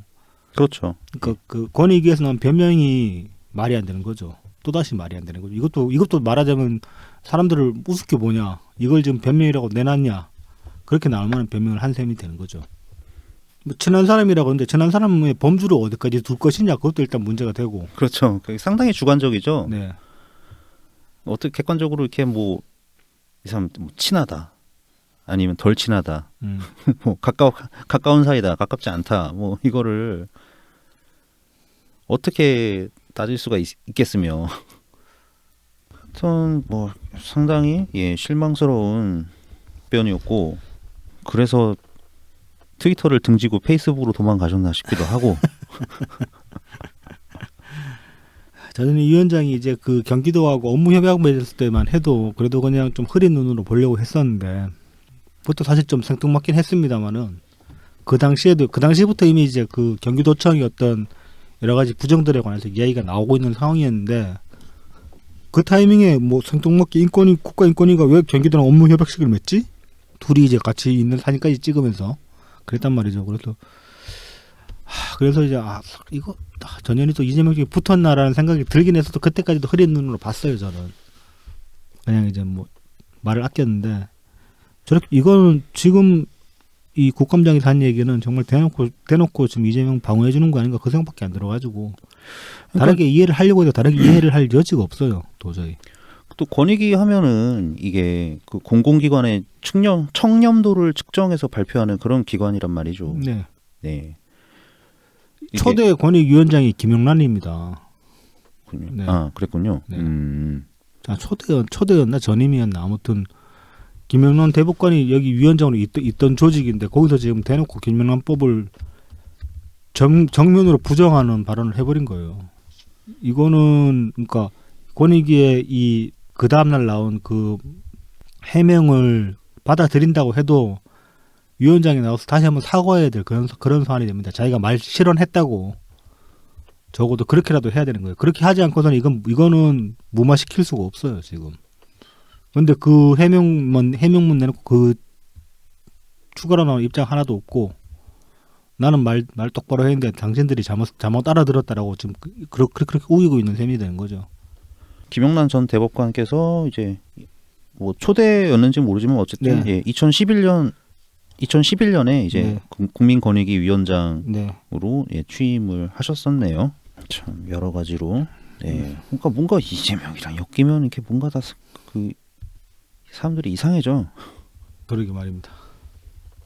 그렇죠. 그 권익위에서 나온 변명이 말이 안 되는 거죠. 또다시 말이 안 되는 거죠. 이것도 말하자면 사람들을 우습게 보냐. 이걸 지금 변명이라고 내놨냐. 그렇게 나올 만한 변명을 한 셈이 되는 거죠. 뭐 친한 사람이라고 하는데 친한 사람의 범주를 어디까지 둘 것이냐. 그것도 일단 문제가 되고. 그렇죠. 상당히 주관적이죠. 네. 어떻게 객관적으로 이렇게 뭐 이 사람 뭐 친하다 아니면 덜 친하다 뭐 가까운 사이다 가깝지 않다 뭐 이거를 어떻게 따질 수가 있겠으며 하여튼 뭐 상당히 실망스러운 답변이었고 그래서 트위터를 등지고 페이스북으로 도망가셨나 싶기도 하고 저는 이 위원장이 이제 그 경기도하고 업무 협약 맺었을 때만 해도 그래도 그냥 좀 흐린 눈으로 보려고 했었는데 그것도 사실 좀 생뚱맞긴 했습니다만은 그 당시부터 이미 이제 그 경기도청이 어떤 여러 가지 부정들에 관해서 이야기가 나오고 있는 상황이었는데 그 타이밍에 뭐 생뚱맞게 국가인권위가 왜 경기도랑 업무 협약식을 맺지? 둘이 이제 같이 있는 사진까지 찍으면서 그랬단 말이죠. 그래서 이제 이거 전현희 또 이재명이 붙었나라는 생각이 들긴 했어도 그때까지도 흐린 눈으로 봤어요. 저는 그냥 이제 뭐 말을 아꼈는데 저렇게 이거는 지금 이 국감장에서 한 얘기는 정말 대놓고 지금 이재명 방어해 주는 거 아닌가 그 생각밖에 안 들어가지고 다르게 이해를 하려고 해도 다르게 이해를 할 여지가 없어요. 도저히. 또 권익위 하면은 이게 그 공공기관의 청렴도를 측정해서 발표하는 그런 기관이란 말이죠. 네. 네. 초대 권익위원장이 김영란입니다. 네. 그랬군요. 네. 초대였나 전임이었나 아무튼 김영란 대법관이 여기 위원장으로 있던 조직인데 거기서 지금 대놓고 김영란법을 정면으로 부정하는 발언을 해버린 거예요. 이거는 그러니까 권익위의 이 그 다음날 나온 그 해명을 받아들인다고 해도 위원장이 나와서 다시 한번 사과해야 될 그런 사안이 됩니다. 자기가 말 실언했다고 적어도 그렇게라도 해야 되는 거예요. 그렇게 하지 않고서는 이거는 무마시킬 수가 없어요 지금. 그런데 그 해명문 내놓고 그 추가로 나온 입장 하나도 없고 나는 말 똑바로 했는데 당신들이 잘못 알아들었다라고 지금 그렇게 우기고 있는 셈이 되는 거죠. 김영란 전 대법관께서 이제 뭐 초대였는지 모르지만 어쨌든 네. 2011년에 이제 네. 국민권익위 위원장으로 네. 취임을 하셨었네요. 참 여러 가지로. 네. 그러니까 뭔가 이재명이랑 엮이면 이렇게 뭔가 다 그 사람들이 이상해져. 그러게 말입니다.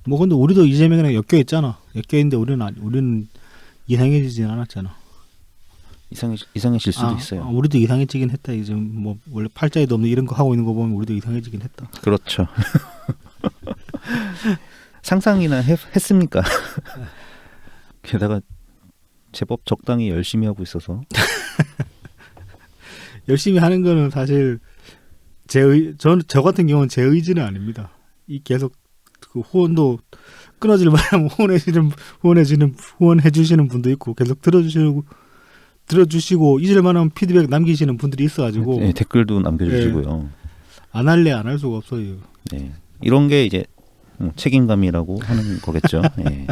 뭐 근데 우리도 이재명이랑 엮여 있잖아. 엮여 있는데 우리는 이상해지진 않았잖아. 이상해질 수도 있어요. 우리도 이상해지긴 했다. 이제 뭐 원래 팔자에도 없는 이런 거 하고 있는 거 보면 우리도 이상해지긴 했다. 그렇죠. 상상이나 했습니까? 게다가 제법 적당히 열심히 하고 있어서 열심히 하는 거는 사실 저 같은 경우는 제 의지는 아닙니다. 이 계속 그 후원도 끊어질 만하면 후원해 주시는 분도 있고 계속 들어주시고 잊을 만하면 피드백 남기시는 분들이 있어가지고 네, 댓글도 남겨주시고요. 안 할래 안 할 수가 없어요. 네. 이런 게 이제 책임감이라고 하는 거겠죠. 예.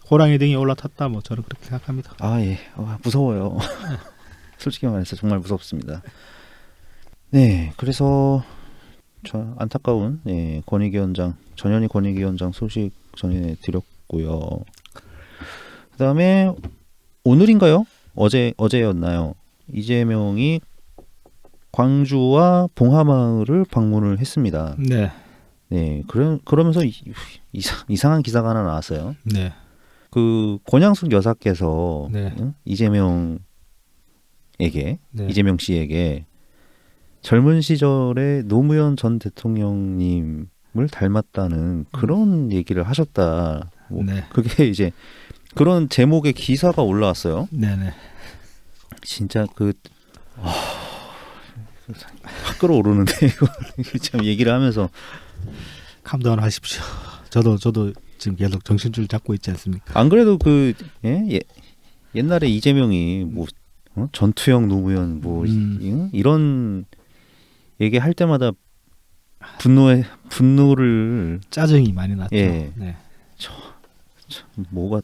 호랑이 등에 올라탔다 뭐 저는 그렇게 생각합니다. 아 예, 무서워요. 솔직히 말해서 정말 무섭습니다. 네, 그래서 저 안타까운 권익위원장 전현희 권익위원장 소식 전해드렸고요. 그다음에 오늘인가요? 어제였나요? 이재명이 광주와 봉하마을을 방문을 했습니다. 네. 네, 그러면서 이상한 기사가 하나 나왔어요. 네. 그 권양숙 여사께서 네. 이재명 네. 씨에게 젊은 시절에 노무현 전 대통령님을 닮았다는 그런 얘기를 하셨다. 뭐 네. 그게 이제 그런 제목의 기사가 올라왔어요. 네네. 진짜 확 끌어오르는데 이거 참 얘기를 하면서 감다운 하십시오. 저도 지금 계속 정신줄 잡고 있지 않습니까? 안 그래도 옛날에 이재명이 뭐 전투형 노무현 뭐 이런 얘기할 때마다 분노를 짜증이 많이 났죠. 예. 네. 뭐가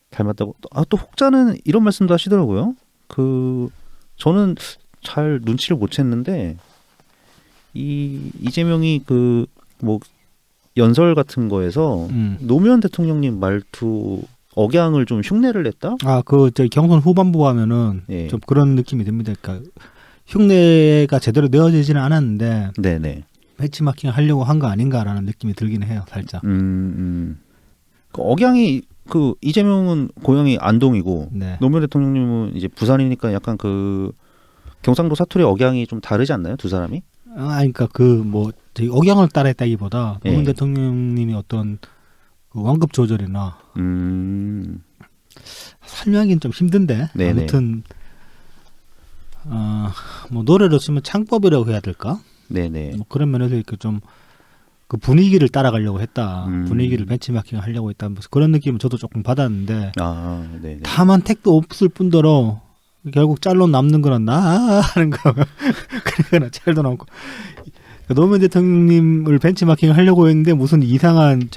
닮았다고 또 혹자는 이런 말씀도 하시더라고요. 저는 잘 눈치를 못 챘는데 이재명이 뭐 연설 같은 거에서 노무현 대통령님 말투 억양을 좀 흉내를 냈다? 저 경선 후반부 하면은 예. 좀 그런 느낌이 듭니다. 그러니까 흉내가 제대로 내어지지는 않았는데 네네. 배치마킹 하려고 한 거 아닌가라는 느낌이 들긴 해요, 살짝. 그 억양이 이재명은 고향이 안동이고 네. 노무현 대통령님은 이제 부산이니까 약간 경상도 사투리 억양이 좀 다르지 않나요, 두 사람이? 그러니까 저희 억양을 따라했다기보다 예. 노무현 대통령님이 어떤 그 완급 조절이나 설명하기는 좀 힘든데 네네. 아무튼 뭐 노래로 치면 창법이라고 해야 될까? 네네. 뭐 그런 면에서 이렇게 좀 그 분위기를 따라가려고 했다. 분위기를 벤치마킹 하려고 했다. 뭐 그런 느낌은 저도 조금 받았는데 네네. 다만 택도 없을 뿐더러 결국 짤로 남는 거는 나 하는 거 그러거나 짤도 남고 노무현 대통령님을 벤치마킹 하려고 했는데 무슨 이상한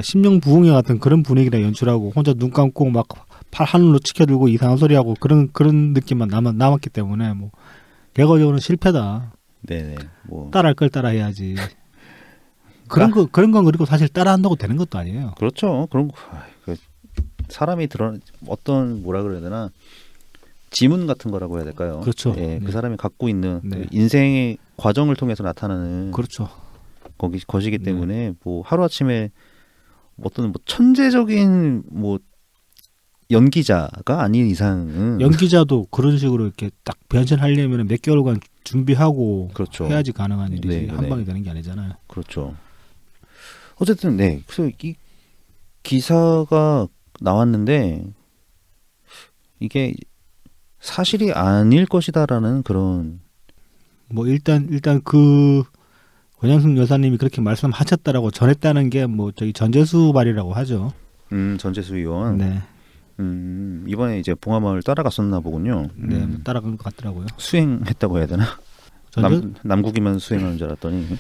심령부흥회 같은 그런 분위기라 연출하고 혼자 눈 감고 막 팔 하늘로 치켜들고 이상한 소리하고 그런 느낌만 남았기 때문에 뭐 결과적으로는 실패다. 네네. 뭐 따라할 걸 따라해야지. 그런 건 그리고 사실 따라한다고 되는 것도 아니에요. 그렇죠. 그런 거 사람이 어떤 뭐라 그래야 되나 지문 같은 거라고 해야 될까요? 그렇죠. 예, 네. 그 사람이 갖고 있는 네. 인생의 과정을 통해서 나타나는 그렇죠. 것이기 때문에 뭐 하루 아침에 어떤 천재적인 뭐 연기자가 아닌 이상은 연기자도 그런 식으로 이렇게 딱 변신하려면 몇 개월간 준비하고 그렇죠. 해야지 가능한 일이지 네, 한 네. 방에 되는 게 아니잖아요. 그렇죠. 어쨌든 그래서 이 기사가 나왔는데 이게 사실이 아닐 것이다라는 그런 뭐 일단 그 권양숙 여사님이 그렇게 말씀하셨다라고 전했다는 게 뭐 전재수 발이라고 하죠. 전재수 의원. 네. 이번에 이제 봉하마을 따라갔었나 보군요. 네, 뭐 따라간 것 같더라고요. 수행했다고 해야 되나? 남국이만 수행하는 줄 알았더니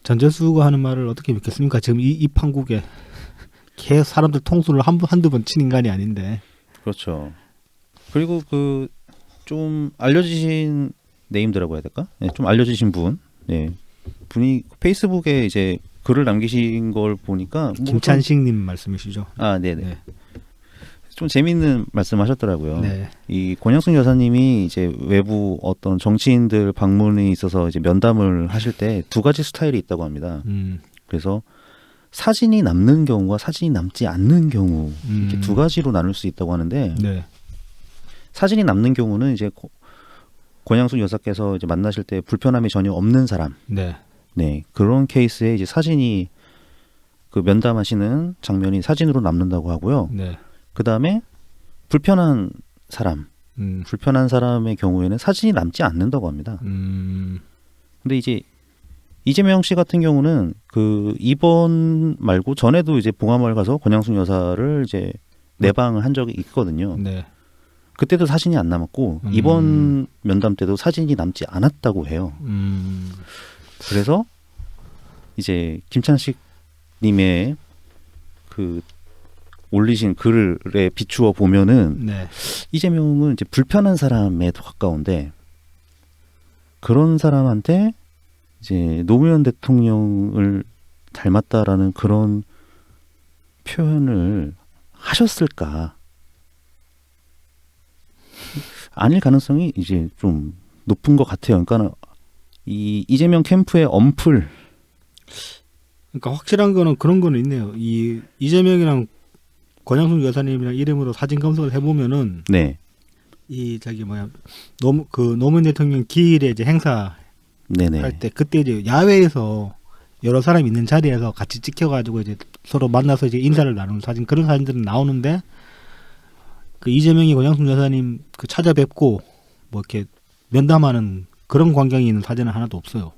전재수가 하는 말을 어떻게 믿겠습니까? 지금 이 판국에 계속 사람들 통수를 한두 번 친 인간이 아닌데. 그렇죠. 그리고 좀 알려지신 네임드라고 해야 될까? 네, 좀 알려지신 분, 분이 페이스북에 이제 글을 남기신 걸 보니까 김찬식님 말씀이시죠? 네네. 네. 좀 재미있는 말씀하셨더라고요. 네. 이 권양숙 여사님이 이제 외부 어떤 정치인들 방문이 있어서 이제 면담을 하실 때 두 가지 스타일이 있다고 합니다. 그래서 사진이 남는 경우와 사진이 남지 않는 경우 이렇게 두 가지로 나눌 수 있다고 하는데 네. 사진이 남는 경우는 이제 권양숙 여사께서 이제 만나실 때 불편함이 전혀 없는 사람, 네. 그런 케이스에 이제 사진이 면담하시는 장면이 사진으로 남는다고 하고요. 네. 그 다음에 불편한 사람, 불편한 사람의 경우에는 사진이 남지 않는다고 합니다. 근데 이제 이재명 씨 같은 경우는 이번 말고 전에도 이제 봉하마을 가서 권양숙 여사를 이제 내방을 한 적이 있거든요. 네. 그때도 사진이 안 남았고 이번 면담 때도 사진이 남지 않았다고 해요. 그래서 이제 김찬식 님의 그 올리신 글에 비추어 보면은 네. 이재명은 이제 불편한 사람에 더 가까운데 그런 사람한테 이제 노무현 대통령을 닮았다라는 그런 표현을 하셨을까? 아닐 가능성이 이제 좀 높은 것 같아요. 그러니까 이 이재명 캠프의 엄플. 그러니까 확실한 거는 그런 거는 있네요. 이 이재명이랑 권양순 여사님이랑 이름으로 사진 검색을 해보면은 네, 이 저기 뭐야 노무현 대통령 기일에 이제 행사 네네. 할 때 그때 이제 야외에서 여러 사람 있는 자리에서 같이 찍혀가지고 이제 서로 만나서 이제 인사를 나누는 사진 그런 사진들은 나오는데 그 이재명이 권양순 여사님 그 찾아뵙고 뭐 이렇게 면담하는 그런 광경이 있는 사진은 하나도 없어요.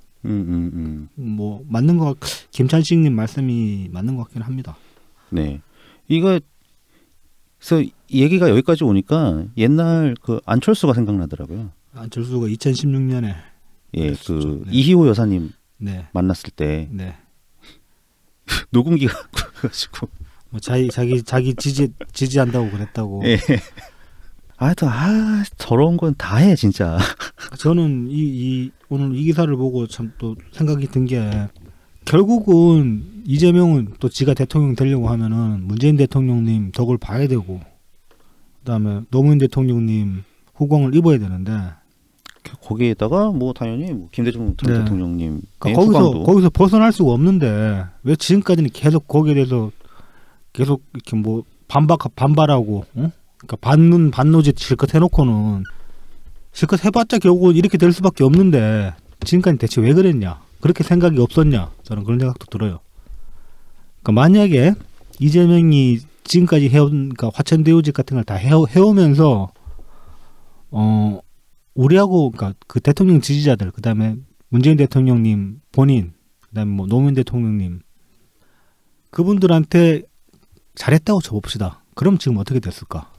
뭐 맞는 거 김찬식님 말씀이 맞는 것 같긴 합니다. 네. 이거 그래서 얘기가 여기까지 오니까 옛날 그 안철수가 생각나더라고요. 안철수가 2016년에 예, 그랬었죠. 그 네. 이희호 여사님 네, 만났을 때 네. 녹음기가 가지고 뭐 자기 지지한다고 그랬다고. 예. 하여튼 저런 건 다 해 진짜. 저는 오늘 이 기사를 보고 참 또 생각이 든 게 결국은 이재명은 또 지가 대통령 되려고 하면은 문재인 대통령님 덕을 봐야 되고 그다음에 노무현 대통령님 후광을 입어야 되는데 거기에다가 뭐 당연히 뭐 김대중 전 네. 대통령님 그러니까 후광도 거기서 벗어날 수가 없는데 왜 지금까지는 계속 거기에 대해서 계속 이렇게 뭐 반발하고 응? 그러니까 반노짓 실컷 해놓고는 실컷 해봤자 결국은 이렇게 될 수밖에 없는데 지금까지 대체 왜 그랬냐 그렇게 생각이 없었냐 저는 그런 생각도 들어요. 그러니까 만약에 이재명이 지금까지 해온 그러니까 화천대유집 같은 걸 다 해오면서 우리하고 그러니까 그 대통령 지지자들 그다음에 문재인 대통령님 본인 그다음에 뭐 노무현 대통령님 그분들한테 잘했다고 쳐봅시다. 그럼 지금 어떻게 됐을까?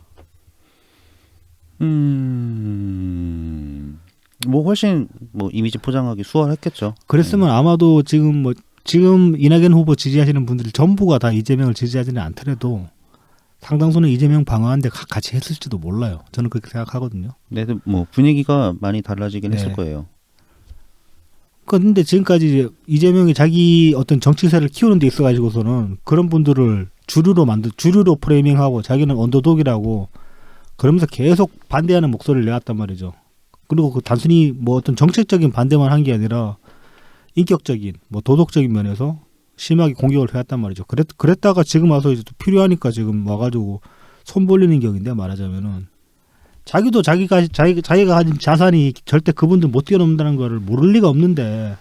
뭐 훨씬 뭐 이미지 포장하기 수월했겠죠. 그랬으면 아마도 지금 이낙연 후보 지지하시는 분들이 전부가 다 이재명을 지지하지는 않더라도 상당수는 이재명 방어하는데 같이 했을지도 몰라요. 저는 그렇게 생각하거든요. 네, 뭐 분위기가 많이 달라지긴 네. 했을 거예요. 그런데 지금까지 이제 이재명이 자기 어떤 정치세를 키우는 데 있어가지고서는 그런 분들을 주류로 프레이밍하고 자기는 언더독이라고 그러면서 계속 반대하는 목소리를 내왔단 말이죠. 그리고 그 단순히 뭐 어떤 정책적인 반대만 한 게 아니라 인격적인 뭐 도덕적인 면에서 심하게 공격을 해왔단 말이죠. 그랬다가 지금 와서 이제 또 필요하니까 지금 와가지고 손 벌리는 격인데 말하자면은 자기도 자기가 가진 자산이 절대 그분들 못 뛰어넘는다는 거를 모를 리가 없는데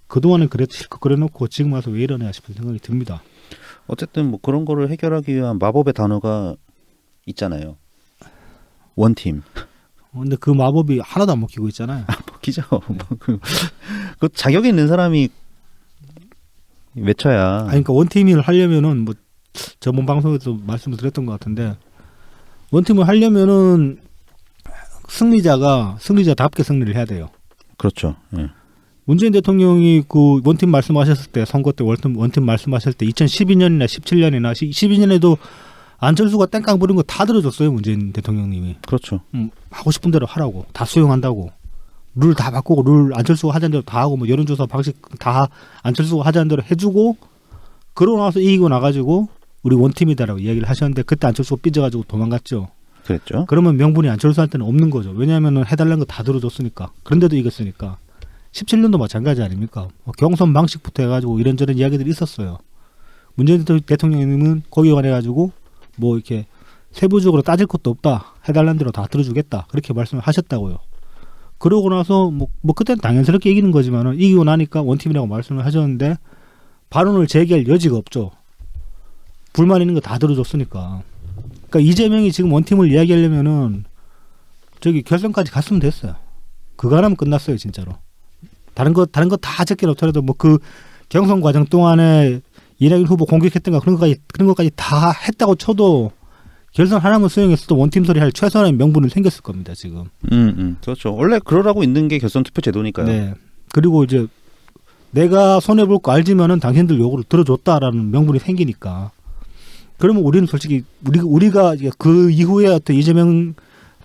그동안은 실컷 그래놓고 지금 와서 왜 이러냐 싶은 생각이 듭니다. 어쨌든 뭐 그런 거를 해결하기 위한 마법의 단어가 있잖아요. 원팀. 근데 그 마법이 하나도 안 먹히고 있잖아요. 먹히죠. 그 자격 있는 사람이 외쳐야. 아니, 그러니까 원팀을 하려면은 뭐 저번 방송에서 말씀을 드렸던 것 같은데 원팀을 하려면은 승리자답게 승리를 해야 돼요. 그렇죠. 예. 문재인 대통령이 그 원팀 말씀하셨을 때 선거 때 원팀 말씀하셨을 때 2012년이나 17년이나 12년에도 안철수가 땡깡 부린 거 다 들어줬어요. 문재인 대통령님이. 그렇죠. 하고 싶은 대로 하라고. 다 수용한다고. 룰 다 바꾸고 룰 안철수가 하자는 대로 다 하고 뭐 여론조사 방식 다 안철수가 하자는 대로 해주고 그러고 나서 이기고 나가지고 우리 원팀이다라고 이야기를 하셨는데 그때 안철수가 삐져가지고 도망갔죠. 그랬죠. 그러면 명분이 안철수한테는 없는 거죠. 왜냐하면 해달라는 거 다 들어줬으니까. 그런데도 이겼으니까. 17년도 마찬가지 아닙니까? 경선 방식부터 해가지고 이런저런 이야기들이 있었어요. 문재인 대통령님은 거기에 관해가지고 뭐 이렇게 세부적으로 따질 것도 없다. 해달라는 대로 다 들어주겠다. 그렇게 말씀을 하셨다고요. 그러고 나서 뭐 그때는 당연스럽게 이기는 거지만은 이기고 나니까 원팀이라고 말씀을 하셨는데 발언을 재개할 여지가 없죠. 불만 있는 거 다 들어줬으니까. 그러니까 이재명이 지금 원팀을 이야기하려면은 저기 결선까지 갔으면 됐어요. 그거 하나면 끝났어요, 진짜로. 다른 거 다 적게 놓더라도 뭐 그 경선 과정 동안에 이낙연 후보 공격했던가 그런 것까지 다 했다고 쳐도 결선 하나만 수용했어도 원팀 소리 할 최소한의 명분은 생겼을 겁니다, 지금. 그렇죠. 원래 그러라고 있는 게 결선 투표 제도니까요. 네. 그리고 이제 내가 손해 볼 거 알지만은 당신들 요구를 들어줬다라는 명분이 생기니까. 그러면 우리는 솔직히 우리가 이제 그 이후에 어떤 이재명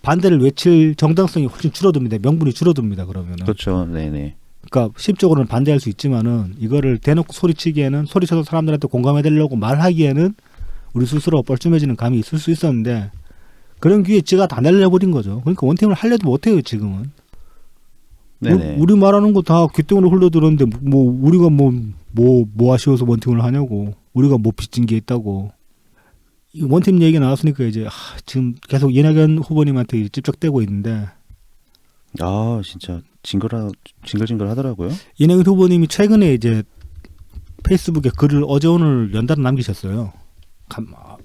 반대를 외칠 정당성이 훨씬 줄어듭니다. 명분이 줄어듭니다. 그러면은. 그렇죠. 네네. 그러니까 심적으로는 반대할 수 있지만은 이거를 대놓고 소리치기에는 소리쳐서 사람들한테 공감해드리려고 말하기에는 우리 스스로 뻘쭘해지는 감이 있을 수 있었는데 그런 기회에 지가 다 날려버린 거죠. 그러니까 원팀을 하려도 못해요 지금은. 네네. 우리 말하는 거 다 귓등으로 흘러들었는데 뭐 우리가 뭐 아쉬워서 원팀을 하냐고. 우리가 뭐 빚진 게 있다고. 이 원팀 얘기 나왔으니까 이제 지금 계속 이낙연 후보님한테 찝적대고 있는데 아 진짜 징글징글 하더라고요. 이낙연 후보님이 최근에 이제 페이스북에 글을 어제 오늘 연달아 남기셨어요.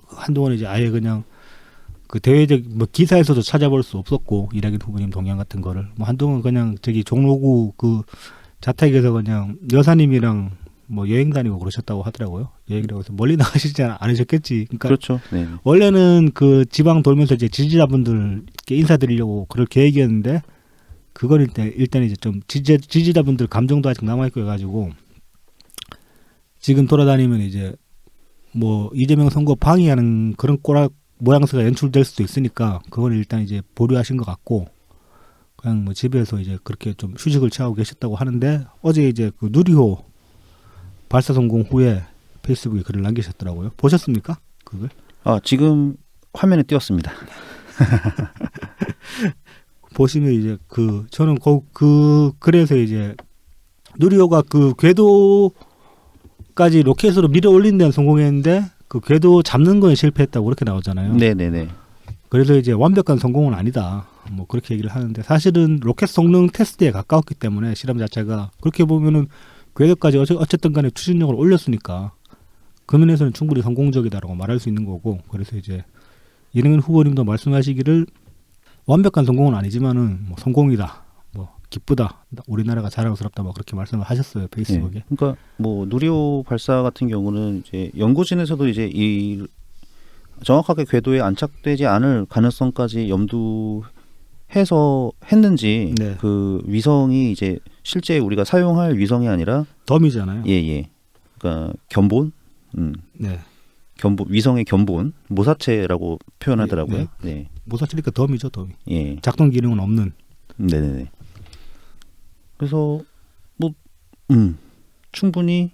한동안 이제 아예 그냥 그 대외적 뭐 기사에서도 찾아볼 수 없었고 이낙연 후보님 동향 같은 거를 뭐 한동안 그냥 저기 종로구 그 자택에서 그냥 여사님이랑 뭐 여행 다니고 그러셨다고 하더라고요. 여행이라고 해서 멀리 나가시지 않으셨겠지. 그러니까 그렇죠. 네. 원래는 그 지방 돌면서 이제 지지자분들께 인사드리려고 그럴 계획이었는데 그걸 일단 이제 좀 지지자분들 감정도 아직 남아있고 해가지고 지금 돌아다니면 이제 뭐 이재명 선거 방해하는 그런 꼬락 모양새가 연출될 수도 있으니까 그건 일단 이제 보류하신 것 같고 그냥 뭐 집에서 이제 그렇게 좀 휴식을 취하고 계셨다고 하는데 어제 이제 그 누리호 발사 성공 후에 페이스북에 글을 남기셨더라고요. 보셨습니까? 그걸? 아 지금 화면에 띄었습니다. 보시면 이제 저는 그래서 이제 누리호가 그 궤도까지 로켓으로 밀어 올린 데는 성공했는데 그 궤도 잡는 건 실패했다고 그렇게 나오잖아요. 네네네. 그래서 이제 완벽한 성공은 아니다. 뭐 그렇게 얘기를 하는데 사실은 로켓 성능 테스트에 가까웠기 때문에 실험 자체가 그렇게 보면은 궤도까지 어쨌든 간에 추진력을 올렸으니까 그 면에서는 충분히 성공적이다라고 말할 수 있는 거고 그래서 이제 이낙연 후보님도 말씀하시기를 완벽한 성공은 아니지만은 뭐 성공이다. 뭐 기쁘다. 우리나라가 자랑스럽다. 뭐 그렇게 말씀을 하셨어요. 페이스북에. 네. 그러니까 뭐 누리호 발사 같은 경우는 이제 연구진에서도 이제 이 정확하게 궤도에 안착되지 않을 가능성까지 염두해서 했는지 네. 그 위성이 이제 실제 우리가 사용할 위성이 아니라 덤이잖아요. 예예. 그러니까 견본, 네. 견본 위성의 견본 모사체라고 표현하더라고요. 네. 네. 모사치니까 덤이죠, 덤이. 예. 작동 기능은 없는. 네네네. 그래서 뭐 충분히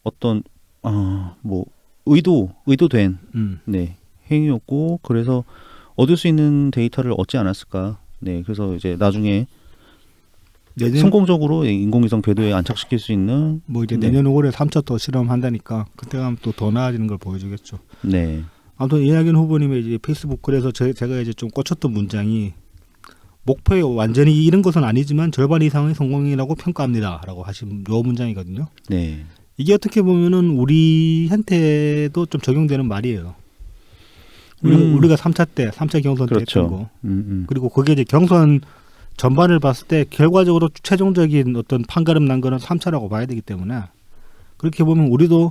어떤 뭐 의도된 네 행위였고 그래서 얻을 수 있는 데이터를 얻지 않았을까. 네. 그래서 이제 나중에 성공적으로 인공위성 궤도에 안착시킬 수 있는 뭐 이제 내년 5월에 3차 또 실험한다니까 그때 가면 또 더 나아지는 걸 보여주겠죠. 네. 아무튼 이낙연 후보님의 이제 페이스북 글에서 제가 이제 좀 꽂혔던 문장이 목표에 완전히 이른 것은 아니지만 절반 이상의 성공이라고 평가합니다라고 하신 요 문장이거든요. 네. 이게 어떻게 보면은 우리한테도 좀 적용되는 말이에요. 우리가 3차 경선 때 그렇죠. 했던 거. 그리고 그게 이제 경선 전반을 봤을 때 결과적으로 최종적인 어떤 판가름 난 거는 3차라고 봐야 되기 때문에 그렇게 보면 우리가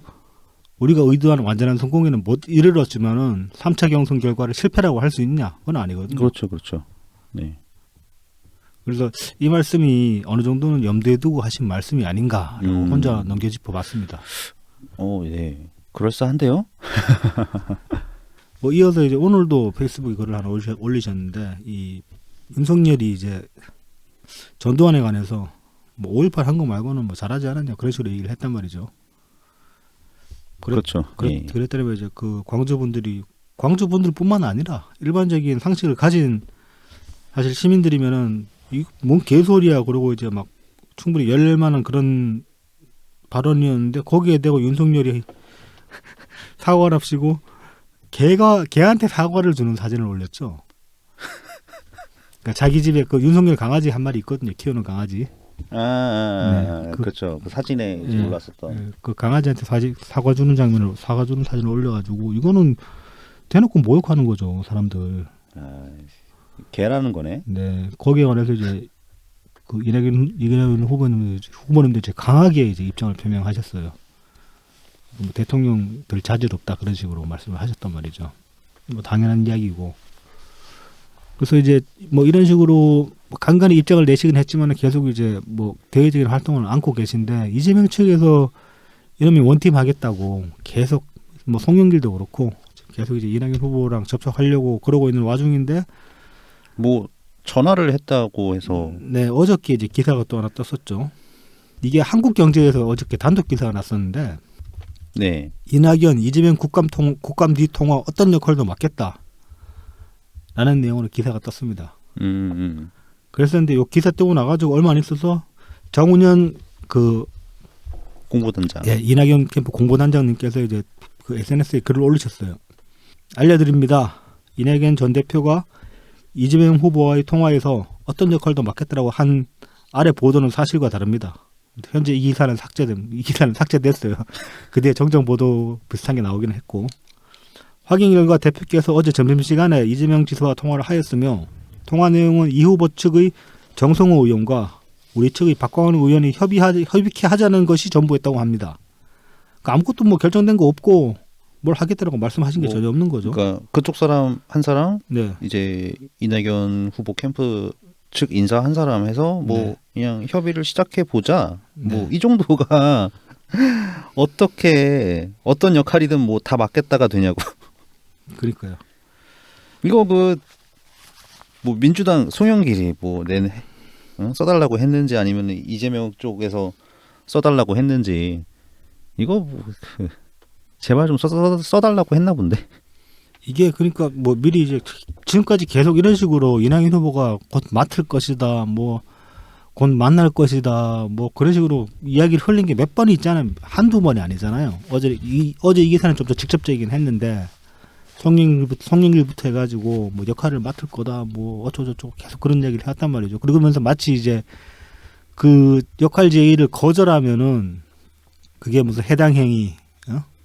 의도한 완전한 성공에는 못 이르렀지만은 3차 경선 결과를 실패라고 할 수 있냐? 그건 아니거든요. 그렇죠. 네. 그래서 이 말씀이 어느 정도는 염두에 두고 하신 말씀이 아닌가라고 혼자 넘겨짚어 봤습니다. 네. 그럴싸한데요? 뭐 이어서 이제 오늘도 페이스북에 글을 하나 올리셨는데 이 윤석열이 이제 전두환에 관해서 뭐 5.18 한 거 말고는 뭐 잘하지 않았냐 그런 식으로 얘기를 했단 말이죠. 그렇죠. 예. 그랬더니 이제 그 광주분들뿐만 아니라 일반적인 상식을 가진 사실 시민들이면은 뭔 개소리야 그러고 이제 막 충분히 열만한 그런 발언이었는데 거기에 대고 윤석열이 사과를 합시고 개한테 사과를 주는 사진을 올렸죠. 그러니까 자기 집에 그 윤석열 강아지 한 마리 있거든요. 키우는 강아지. 네, 그렇죠. 그 사진에 이제 올랐었던. 그 강아지한테 사과 주는 사진을 올려가지고 이거는 대놓고 모욕하는 거죠, 사람들. 개라는 거네. 네, 거기에 관해서 이제 그 이낙연 후보님도 이제 강하게 이제 입장을 표명하셨어요. 뭐 대통령들 자질 없다 그런 식으로 말씀을 하셨단 말이죠. 뭐 당연한 이야기고. 그래서 이제 뭐 이런 식으로 뭐 간간히 입장을 내시긴 했지만 계속 이제 뭐 대외적인 활동을 안고 계신데 이재명 측에서 이러면 원팀 하겠다고 계속 뭐 송영길도 그렇고 계속 이제 이낙연 후보랑 접촉하려고 그러고 있는 와중인데 뭐 전화를 했다고 해서 네 어저께 이제 기사가 또 하나 떴었죠. 이게 한국경제에서 어저께 단독 기사가 났었는데 네. 이낙연 이재명 국감 뒤 통화 어떤 역할도 맡겠다 라는 내용으로 기사가 떴습니다. 그랬었는데 요 기사 뜨고 나가지고 얼마 안 있어서 정운현 그 공보단장. 예, 이낙연 캠프 공보단장님께서 이제 그 SNS에 글을 올리셨어요. 알려드립니다. 이낙연 전 대표가 이재명 후보와의 통화에서 어떤 역할도 맡겠다라고 한 아래 보도는 사실과 다릅니다. 현재 이 기사는 삭제됐어요. 그 뒤에 정정 보도 비슷한 게 나오긴 했고 확인 결과 대표께서 어제 점심시간에 이재명 지사와 통화를 하였으며 통화 내용은 이 후보 측의 정성호 의원과 우리 측의 박광원 의원이 협의케 하자는 것이 전부였다고 합니다. 그러니까 아무것도 뭐 결정된 거 없고 뭘 하겠다라고 말씀하신 게 뭐, 전혀 없는 거죠. 그러니까 그쪽 사람 한 사람, 네. 이제 이낙연 후보 캠프 측 인사 한 사람 해서 뭐 네. 그냥 협의를 시작해 보자. 뭐 네. 이 정도가 어떻게 어떤 역할이든 뭐 다 맡겠다가 되냐고. 그러니까요. 이거 뭐 민주당 송영길이 뭐 써달라고 했는지 아니면 이재명 쪽에서 써달라고 했는지 이거 뭐 제발 좀 써달라고 했나 본데. 이게 그러니까 뭐 미리 이제 지금까지 계속 이런 식으로 이낙연 후보가 곧 맡을 것이다, 뭐 곧 만날 것이다, 뭐 그런 식으로 이야기를 흘린 게 몇 번이 있잖아요. 한두 번이 아니잖아요. 어제 이 기사는 좀 더 직접적이긴 했는데 송영길부터 해가지고 뭐 역할을 맡을 거다, 뭐 어쩌고저쩌고 계속 그런 얘기를 했단 말이죠. 그러면서 마치 이제 그 역할 제의를 거절하면은 그게 무슨 해당 행위,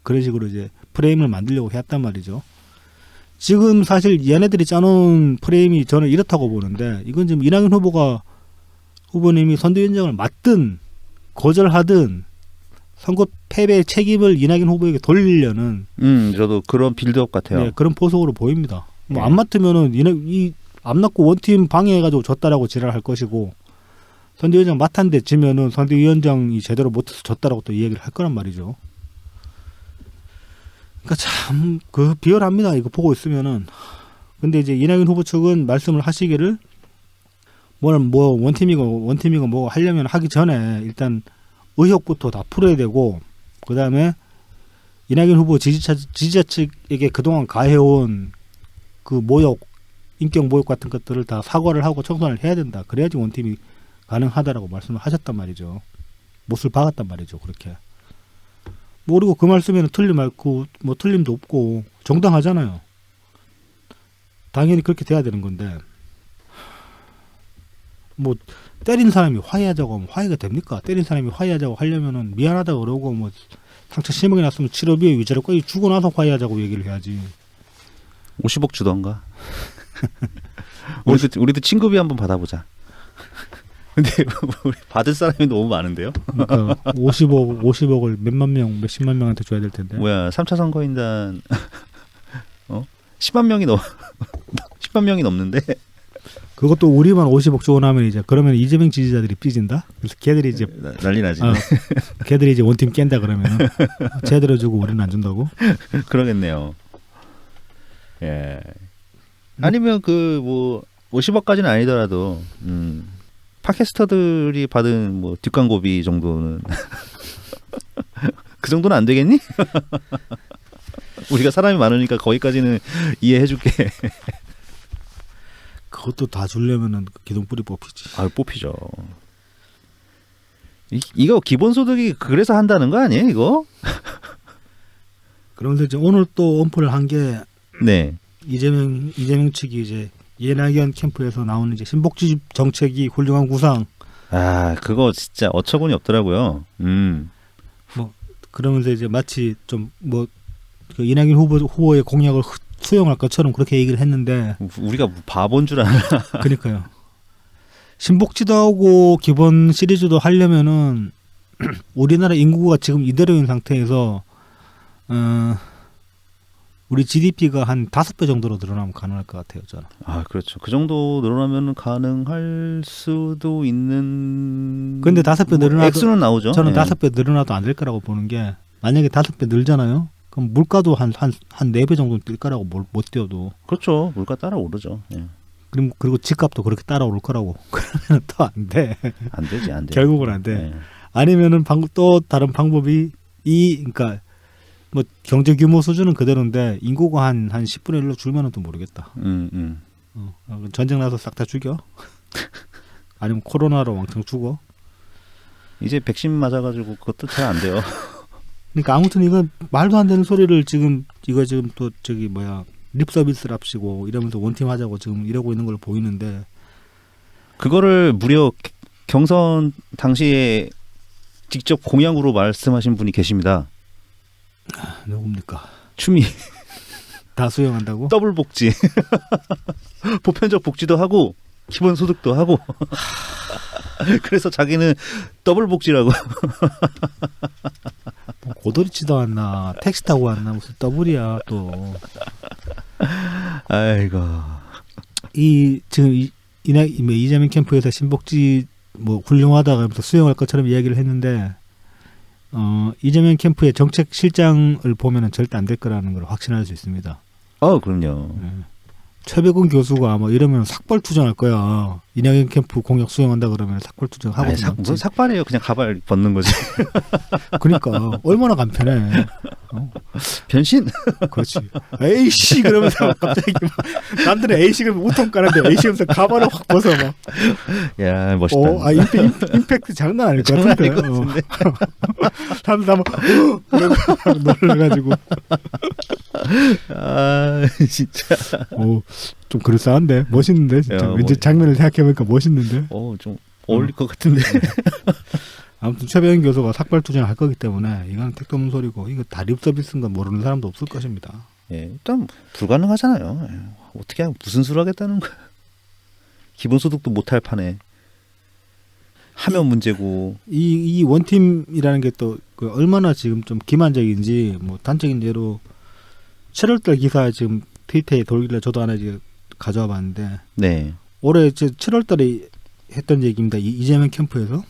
그런 식으로 이제 프레임을 만들려고 했단 말이죠. 지금 사실 얘네들이 짜놓은 프레임이 저는 이렇다고 보는데 이건 지금 이낙연 후보님이 선대위원장을 맡든 거절하든 선거 패배의 책임을 이낙연 후보에게 돌리려는 저도 그런 빌드업 같아요. 네, 그런 포석으로 보입니다. 뭐 네. 안 맡으면은 안 맡고 원팀 방해해가지고 졌다라고 지랄할 것이고 선대위원장 맡았는데 지면은 선대위원장이 제대로 못해서 졌다라고 또 이야기를 할 거란 말이죠. 그러니까 참 그 비열합니다. 이거 보고 있으면은. 근데 이제 이낙연 후보 측은 말씀을 하시기를 뭐 원팀이고 뭐 하려면 하기 전에 일단 의혹부터 다 풀어야 되고 그다음에 이낙연 후보 지지자 측에게 그동안 가해온 그 모욕, 인격 모욕 같은 것들을 다 사과를 하고 청산을 해야 된다. 그래야지 원팀이 가능하다라고 말씀을 하셨단 말이죠. 못을 박았단 말이죠. 그렇게. 모르고 그 말씀에는 틀림도 없고 정당하잖아요. 당연히 그렇게 돼야 되는 건데 뭐 때린 사람이 화해하자고 하면 화해가 됩니까? 때린 사람이 화해하자고 하려면은 미안하다 그러고 뭐 상처 심하게 났으면 치료비에 위자료 까지 주고 나서 화해하자고 얘기를 해야지. 50억 주던가. 우리도 친구비 한번 받아보자. 근데 우리 받을 사람이 너무 많은데요. 그러니까 50억을 몇십만 명한테 줘야 될 텐데. 뭐야 3차 선거인단 10만 명이 10만 명이 넘는데. 그것도 우리만 50억 주고 나면 이제 그러면 이재명 지지자들이 삐진다. 그래서 걔들이 이제 난리 나지. 걔들이 이제 원팀 깬다 그러면 제대로 주고 우리는 안 준다고. 그러겠네요. 예. 아니면 그 뭐 50억까지는 아니더라도 팟캐스터들이 받은 뭐 뒷광고비 정도는 그 정도는 안 되겠니? 우리가 사람이 많으니까 거기까지는 이해해줄게. 그것도 다 주려면은 기둥뿌리 뽑히지. 아, 뽑히죠. 이거 기본소득이 그래서 한다는 거 아니에요, 이거? 그러면서 이제 오늘 또 언플을 한 게 네. 이재명 측이 이제 이낙연 캠프에서 나오는 이제 신복지 정책이 훌륭한 구상. 아, 그거 진짜 어처구니 없더라고요. 뭐 그러면서 이제 마치 좀 뭐 그 이낙연 후보의 공약을 수용할 것처럼 그렇게 얘기를 했는데 우리가 바본 줄 아나. 그러니까요. 신복지도 하고 기본 시리즈도 하려면은 우리나라 인구가 지금 이대로인 상태에서 우리 GDP가 한 5배 정도로 늘어나면 가능할 것 같아요, 저는. 아, 그렇죠. 그 정도 늘어나면 가능할 수도 있는. 근데 5배 늘어나도 액수는 나오죠. 저는 예. 5배 늘어나도 안 될 거라고 보는 게 만약에 5배 늘잖아요. 그럼 물가도 한 4배 정도 뛸 거라고 못 뛰어도. 그렇죠. 물가 따라오르죠. 예. 그리고 집값도 그렇게 따라오를 거라고. 그러면 또 안 돼. 안 되지, 안 돼. 결국은 안 돼. 예. 아니면은 또 다른 방법이 그러니까 뭐 경제 규모 수준은 그대로인데 인구가 한 10분의 1로 줄면은 또 모르겠다. 전쟁 나서 싹 다 죽여. 아니면 코로나로 왕창 죽어. 이제 백신 맞아가지고 그것도 잘 안 돼요. 그러니까 아무튼 이건 말도 안 되는 소리를 지금 또 저기 립 서비스랍시고 이러면서 원팀 하자고 지금 이러고 있는 걸 보이는데 그거를 무려 경선 당시에 직접 공약으로 말씀하신 분이 계십니다. 누굽니까? 추미. 다 수용한다고? 더블 복지. 보편적 복지도 하고 기본 소득도 하고. 그래서 자기는 더블 복지라고. 뭐 고도리치도 왔나 택시 타고 왔나 무슨 더블이야 또. 아이고. 지금 이재명 캠프에서 신복지 뭐 훌륭하다가 하면서 수용할 것처럼 이야기를 했는데 이재명 캠프의 정책 실장을 보면은 절대 안 될 거라는 걸 확신할 수 있습니다. 그럼요. 최백운 교수가 뭐 이러면 삭발 투쟁할 거야. 이낙연 캠프 공약 수용한다 그러면 삭발 투쟁하고. 무슨 삭발이에요? 그냥 가발 벗는 거지. 그러니까 얼마나 간편해. 변신? 그렇지. 에이씨 그러면서 갑자기 남들은 에이씨 그러면 우통 까는데 에이씨 그러면서 가발을 확 벗어 막. 야, 멋있다. 임팩트 장난 아닐 것 같은데. 사람들 다 막 놀래가지고. 아, 진짜. 좀 그럴싸한데 멋있는데 진짜. 왠지 장면을 생각해보니까 멋있는데. 좀 어울릴 것 같은데. 아무튼 최백운 교수가 삭발 투쟁을 할 거기 때문에 이건 택도 없는 소리고 이거 다 립 서비스인 건 모르는 사람도 없을 것입니다. 예, 일단 불가능하잖아요. 어떻게 하면 무슨 수를 하겠다는 거야. 기본소득도 못할 판에 하면 문제고. 이 원팀이라는 게 또 얼마나 지금 좀 기만적인지 뭐 단적인 예로 7월달 기사 지금 트위터에 돌길래 저도 하나 이제 가져와 봤는데 네. 올해 7월달에 했던 얘기입니다. 이재명 캠프에서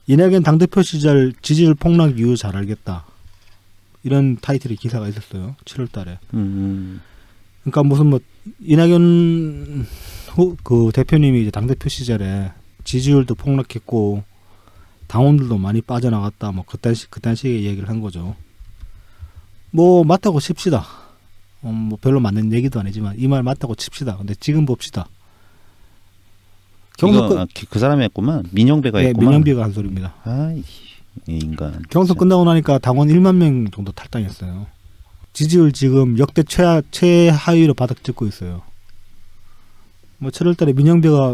이낙연 당대표 시절 지지율 폭락 이유 잘 알겠다. 이런 타이틀의 기사가 있었어요. 7월달에. 그러니까 무슨 뭐 이낙연 그 대표님이 이제 당대표 시절에 지지율도 폭락했고 당원들도 많이 빠져나갔다. 뭐 그딴 식의 얘기를 한 거죠. 뭐 맞다고 칩시다. 뭐 별로 맞는 얘기도 아니지만 이 말 맞다고 칩시다. 근데 지금 봅시다. 그 사람이 했구만. 민영배가 네, 했구만. 민영배가 한 소리입니다. 이 인간. 경선 끝나고 나니까 당원 1만 명 정도 탈당했어요. 지지율 지금 역대 최하위로 바닥 찍고 있어요. 뭐 7월달에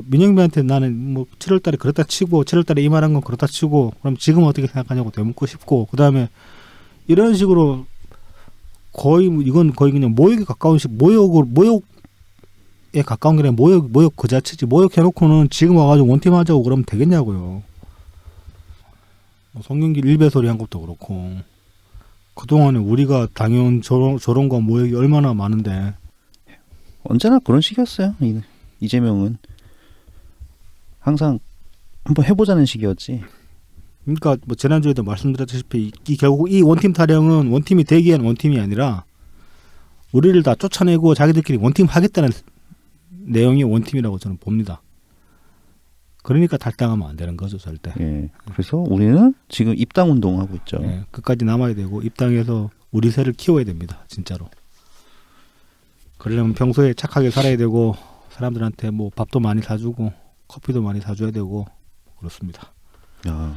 민영배한테 나는 뭐 7월달에 그렇다 치고 7월달에 이 말한 건 그렇다 치고 그럼 지금 어떻게 생각하냐고 되묻고 싶고 그 다음에 이런 식으로 이건 거의 그냥 모욕에 가까운 모욕에 가까운 게 아니라 모욕 그 자체지. 모욕해놓고는 지금 와가지고 원팀 하자고 그러면 되겠냐고요. 송영길 일배 소리 한 것도 그렇고 그동안에 우리가 당해온 조롱과 모욕이 얼마나 많은데. 언제나 그런 식이었어요. 이재명은 항상 한번 해보자는 식이었지. 그러니까 뭐 지난주에도 말씀드렸다시피 결국 이 원팀 타령은 원팀이 되기엔 원팀이 아니라 우리를 다 쫓아내고 자기들끼리 원팀 하겠다는 내용이 원팀이라고 저는 봅니다. 그러니까 탈당하면 안 되는 거죠, 절대. 예. 그래서 우리는 지금 입당 운동하고 있죠. 예, 끝까지 남아야 되고 입당해서 우리 새를 키워야 됩니다, 진짜로. 그러려면 평소에 착하게 살아야 되고 사람들한테 뭐 밥도 많이 사주고 커피도 많이 사줘야 되고 그렇습니다. 야,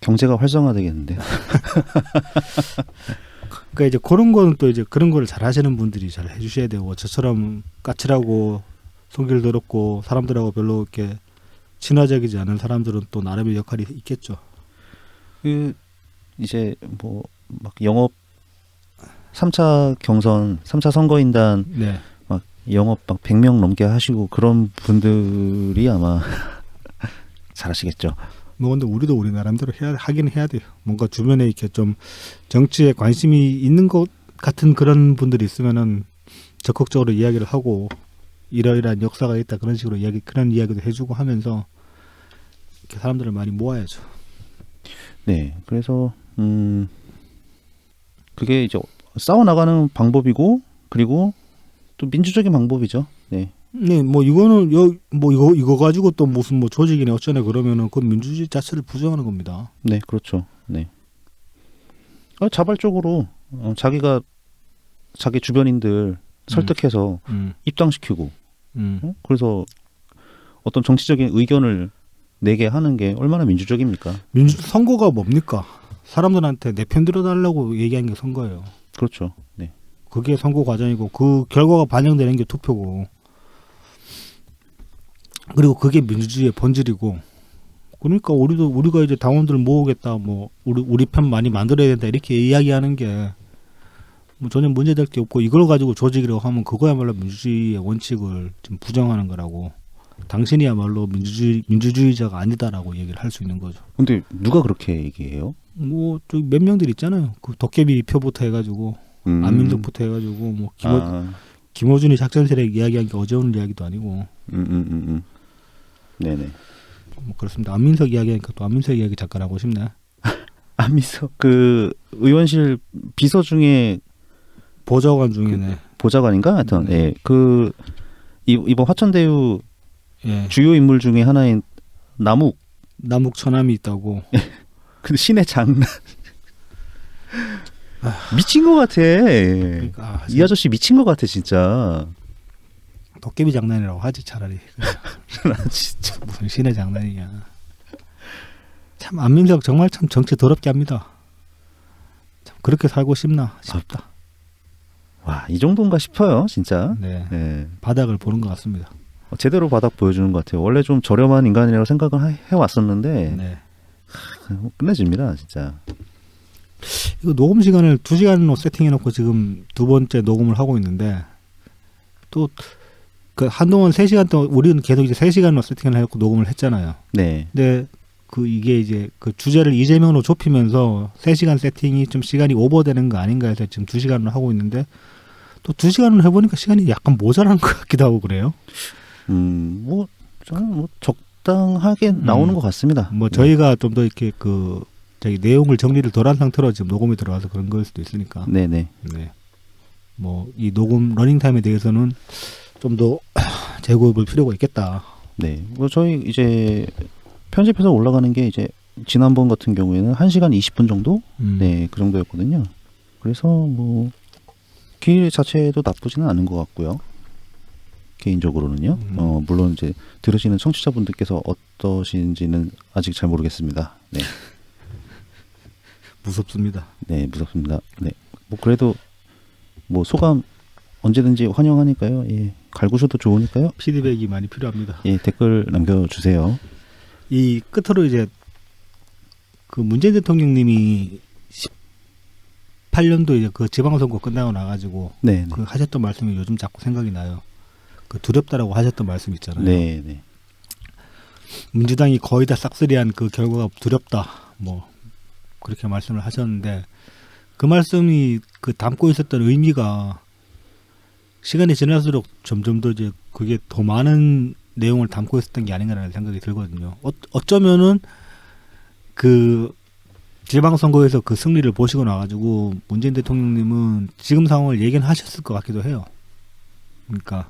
경제가 활성화되겠는데. 그러니까 이제 그런 거는 또 이제 그런 거를 잘 하시는 분들이 잘 해주셔야 되고 저처럼 까칠하고 성질 더럽고 사람들하고 별로 이렇게 친화적이지 않은 사람들은 또 나름의 역할이 있겠죠. 이제 뭐 막 영업 3차 경선, 3차 선거인단 네. 막 영업 막 100명 넘게 하시고 그런 분들이 아마 잘하시겠죠. 뭐 근데 우리도 우리 나름대로 하긴 해야 돼요. 뭔가 주변에 이렇게 좀 정치에 관심이 있는 것 같은 그런 분들이 있으면은 적극적으로 이야기를 하고 이러이러한 역사가 있다 그런 식으로 그런 이야기도 해주고 하면서 이렇게 사람들을 많이 모아야죠. 네. 그래서 그게 이제 싸워 나가는 방법이고 그리고 또 민주적인 방법이죠. 네. 네, 뭐 이거는 이거 가지고 또 무슨 뭐 조직이네 어쩌네 그러면은 그 민주주의 자체를 부정하는 겁니다. 네, 그렇죠. 네. 자발적으로 자기가 자기 주변인들 설득해서 입당시키고 그래서 어떤 정치적인 의견을 내게 하는 게 얼마나 민주적입니까? 선거가 뭡니까? 사람들한테 내 편 들어달라고 얘기하는 게 선거예요. 그렇죠. 네. 그게 선거 과정이고 그 결과가 반영되는 게 투표고 그리고 그게 민주주의의 본질이고 그러니까 우리가 이제 당원들 모으겠다 뭐 우리 편 많이 만들어야 된다 이렇게 이야기하는 게 뭐 전혀 문제될 게 없고 이걸 가지고 조직이라고 하면 그거야말로 민주주의의 원칙을 좀 부정하는 거라고 당신이야말로 민주주의자가 아니다라고 얘기를 할 수 있는 거죠. 근데 누가 그렇게 얘기해요? 뭐 몇 명들 있잖아요. 그 도깨비 표부터 해가지고 안민석부터 해가지고 뭐 김어준이 작전 세력 이야기한 게 어제오늘 이야기도 아니고. 네네. 뭐 그렇습니다. 안민석 이야기하니까 또 안민석 이야기 잠깐 하고 싶네. 안민석 그 의원실 비서 중에 보좌관 중이네. 보좌관인가? 하여튼 예. 그 이번 화천대유 예. 주요 인물 중에 하나인 남욱 처남이 있다고. 근데 신의 장난 미친 것 같아. 그러니까, 이 아저씨 미친 것 같아 진짜. 도깨비 장난이라고 하지 차라리. 진짜 무슨 신의 장난이냐. 참 안민석 정말 참 정치 더럽게 합니다. 참 그렇게 살고 싶나 싶다. 와, 이 정도인가 싶어요 진짜. 네. 네. 바닥을 보는 것 같습니다. 제대로 바닥 보여주는 것 같아요. 원래 좀 저렴한 인간이라고 생각을 해왔었는데 네. 끝내줍니다 진짜. 이거 녹음 시간을 2시간으로 세팅해놓고 지금 두 번째 녹음을 하고 있는데 또 그 한동안 3시간 동안 우리는 계속 이제 3시간으로 세팅을 해놓고 녹음을 했잖아요. 네. 근데 그 이게 이제 그 주제를 이재명으로 좁히면서 3시간 세팅이 좀 시간이 오버되는 거 아닌가 해서 지금 2시간으로 하고 있는데 또 2시간으로 해보니까 시간이 약간 모자란 것 같기도 하고 그래요. 뭐 저는 뭐 적당하게 나오는 것 같습니다. 뭐 저희가 좀 더 이렇게 그 저기 내용을 정리를 덜한 상태로 지금 녹음이 들어와서 그런 걸 수도 있으니까. 네네. 네. 뭐 이 녹음 러닝 타임에 대해서는 좀 더 재고해 볼 필요가 있겠다. 네. 뭐 저희 이제 편집해서 올라가는 게 이제 지난번 같은 경우에는 1시간 20분 정도? 네, 그 정도였거든요. 그래서 뭐 길 자체도 나쁘지는 않은 것 같고요. 개인적으로는요. 물론 이제 들으시는 청취자분들께서 어떠신지는 아직 잘 모르겠습니다. 네. 무섭습니다. 네, 무섭습니다. 네. 뭐 그래도 뭐 소감 언제든지 환영하니까요. 예. 갈구셔도 좋으니까요. 피드백이 많이 필요합니다. 예, 댓글 남겨주세요. 이 끝으로 이제 그 문재인 대통령님이 18년도 이제 그 지방선거 끝나고 나가지고 네. 그 하셨던 말씀이 요즘 자꾸 생각이 나요. 그 두렵다라고 하셨던 말씀 있잖아요. 네, 네. 민주당이 거의 다 싹쓸이한 그 결과가 두렵다. 뭐 그렇게 말씀을 하셨는데 그 말씀이 그 담고 있었던 의미가 시간이 지날수록 점점 더 이제 그게 더 많은 내용을 담고 있었던 게 아닌가라는 생각이 들거든요. 어쩌면은 그 지방선거에서 그 승리를 보시고 나가지고 문재인 대통령님은 지금 상황을 예견하셨을 것 같기도 해요. 그러니까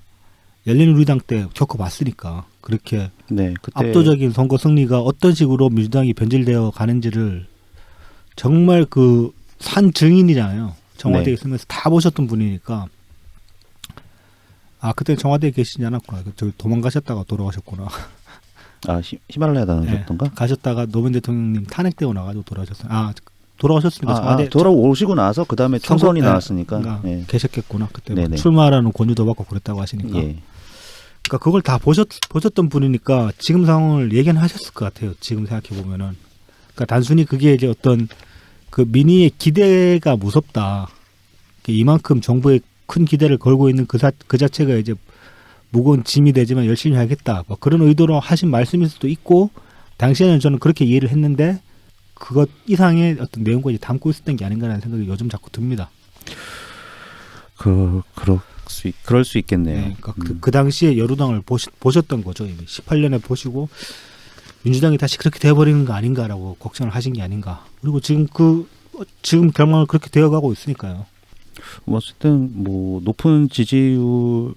열린우리당 때 겪어봤으니까 그렇게 네, 그때 압도적인 선거 승리가 어떤 식으로 민주당이 변질되어 가는지를 정말 그 산 증인이잖아요. 청와대에 네. 있으면서 다 보셨던 분이니까. 아, 그때 청와대에 계시지 않았구나. 저기 도망가셨다가 돌아가셨구나. 아, 히말라야 다녀셨던가? 네, 가셨다가 노무현 대통령님 탄핵되고 나가지고 돌아가셨어요. 아, 돌아오셨으니까 청와대 돌아오시고 나서 그 다음에 총선이 선거- 나왔으니까. 네. 계셨겠구나. 그때 뭐 네네. 출마하라는 권유도 받고 그랬다고 하시니까. 예. 그러니까 그걸 다 보셨던 분이니까 지금 상황을 예견하셨을 것 같아요. 지금 생각해 보면은. 그러니까 단순히 그게 이제 어떤 그 민의의 기대가 무섭다. 이만큼 정부에 큰 기대를 걸고 있는 그 자체가 이제 무거운 짐이 되지만 열심히 하겠다. 뭐 그런 의도로 하신 말씀일 수도 있고 당시에는 저는 그렇게 이해를 했는데 그것 이상의 어떤 내용까지 담고 있었던 게 아닌가라는 생각이 요즘 자꾸 듭니다. 그럴 수 있겠네요. 네, 그러니까 그 당시에 여루당을 보셨던 거죠. 이미 18년에 보시고 민주당이 다시 그렇게 돼버리는 거 아닌가라고 걱정을 하신 게 아닌가. 그리고 지금 결말은 그렇게 되어가고 있으니까요. 뭐 어쨌든 뭐 높은 지지율은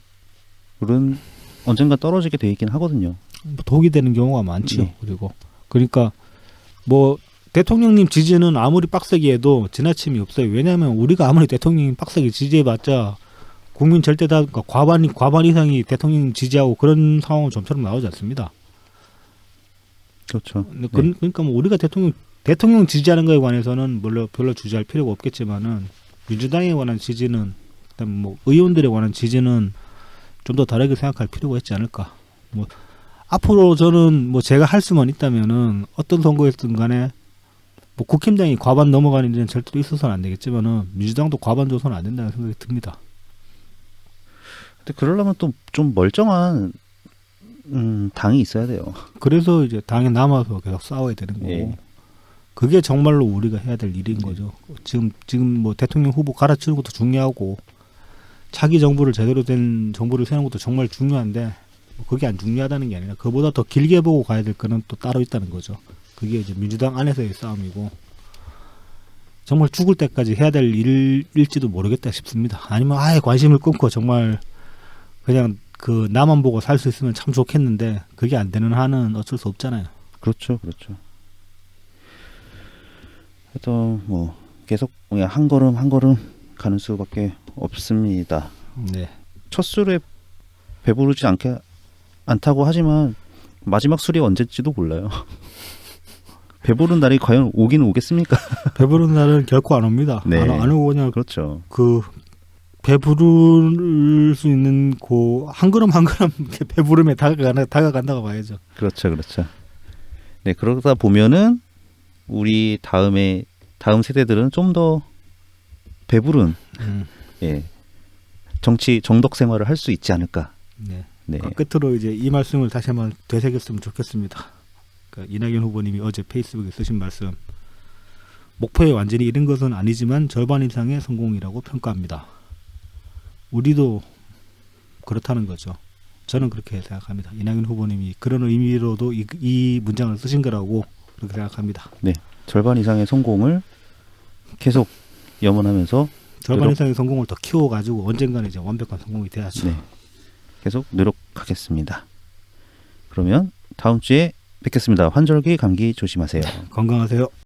언젠가 떨어지게 돼 있긴 하거든요. 뭐 독이 되는 경우가 많죠. 네. 그리고 그러니까 뭐 대통령님 지지는 아무리 빡세게 해도 지나침이 없어요. 왜냐하면 우리가 아무리 대통령님 빡세게 지지해봤자 국민 절대 다 그러니까 과반 이상이 대통령님 지지하고 그런 상황은 좀처럼 나오지 않습니다. 그렇죠. 네. 그러니까 뭐 우리가 대통령 지지하는 거에 관해서는 별로 주지할 필요가 없겠지만은 민주당에 관한 지지는 그다음 뭐 의원들에 관한 지지는 좀 더 다르게 생각할 필요가 있지 않을까. 뭐 앞으로 저는 뭐 제가 할 수만 있다면은 어떤 선거였든 간에 뭐 국힘당이 과반 넘어가는 일은 절대로 있어서는 안 되겠지만은 민주당도 과반 줘서는 안 된다는 생각이 듭니다. 근데 그러려면 또 좀 멀쩡한 당이 있어야 돼요. 그래서 이제 당에 남아서 계속 싸워야 되는 거고. 예. 그게 정말로 우리가 해야 될 일인 거죠. 지금 뭐 대통령 후보 갈아치우는 것도 중요하고 차기 정부를 제대로 된 정부를 세우는 것도 정말 중요한데 뭐 그게 안 중요하다는 게 아니라 그보다 더 길게 보고 가야 될 거는 또 따로 있다는 거죠. 그게 이제 민주당 안에서의 싸움이고 정말 죽을 때까지 해야 될 일일지도 모르겠다 싶습니다. 아니면 아예 관심을 끊고 정말 그냥 그 나만 보고 살 수 있으면 참 좋겠는데 그게 안 되는 한은 어쩔 수 없잖아요. 그렇죠. 하여튼 뭐 계속 그냥 한 걸음 한 걸음 가는 수밖에 없습니다. 네. 첫 술에 배부르지 않다고 하지만 마지막 술이 언제일지도 몰라요. 배부른 날이 과연 오긴 오겠습니까? 배부른 날은 결코 안 옵니다. 네. 안 오고 그냥 그렇죠. 그 배부를 수 있는 그 한 걸음 한 걸음 이렇게 배부름에 다가간다고 봐야죠. 그렇죠. 네, 그러다 보면은 우리 다음 세대들은 좀 더 배부른 예, 정덕 생활을 할 수 있지 않을까. 네. 네. 끝으로 이제 이 말씀을 다시 한번 되새겼으면 좋겠습니다. 그러니까 이낙연 후보님이 어제 페이스북에 쓰신 말씀. 목표에 완전히 이른 것은 아니지만 절반 이상의 성공이라고 평가합니다. 우리도 그렇다는 거죠. 저는 그렇게 생각합니다. 이낙연 후보님이 그런 의미로도 이 문장을 쓰신 거라고 그렇게 생각합니다. 네, 절반 이상의 성공을 계속 염원하면서 절반 이상의 성공을 더 키워가지고 언젠가는 이제 완벽한 성공이 돼야죠. 네, 계속 노력하겠습니다. 그러면 다음 주에 뵙겠습니다. 환절기 감기 조심하세요. 건강하세요.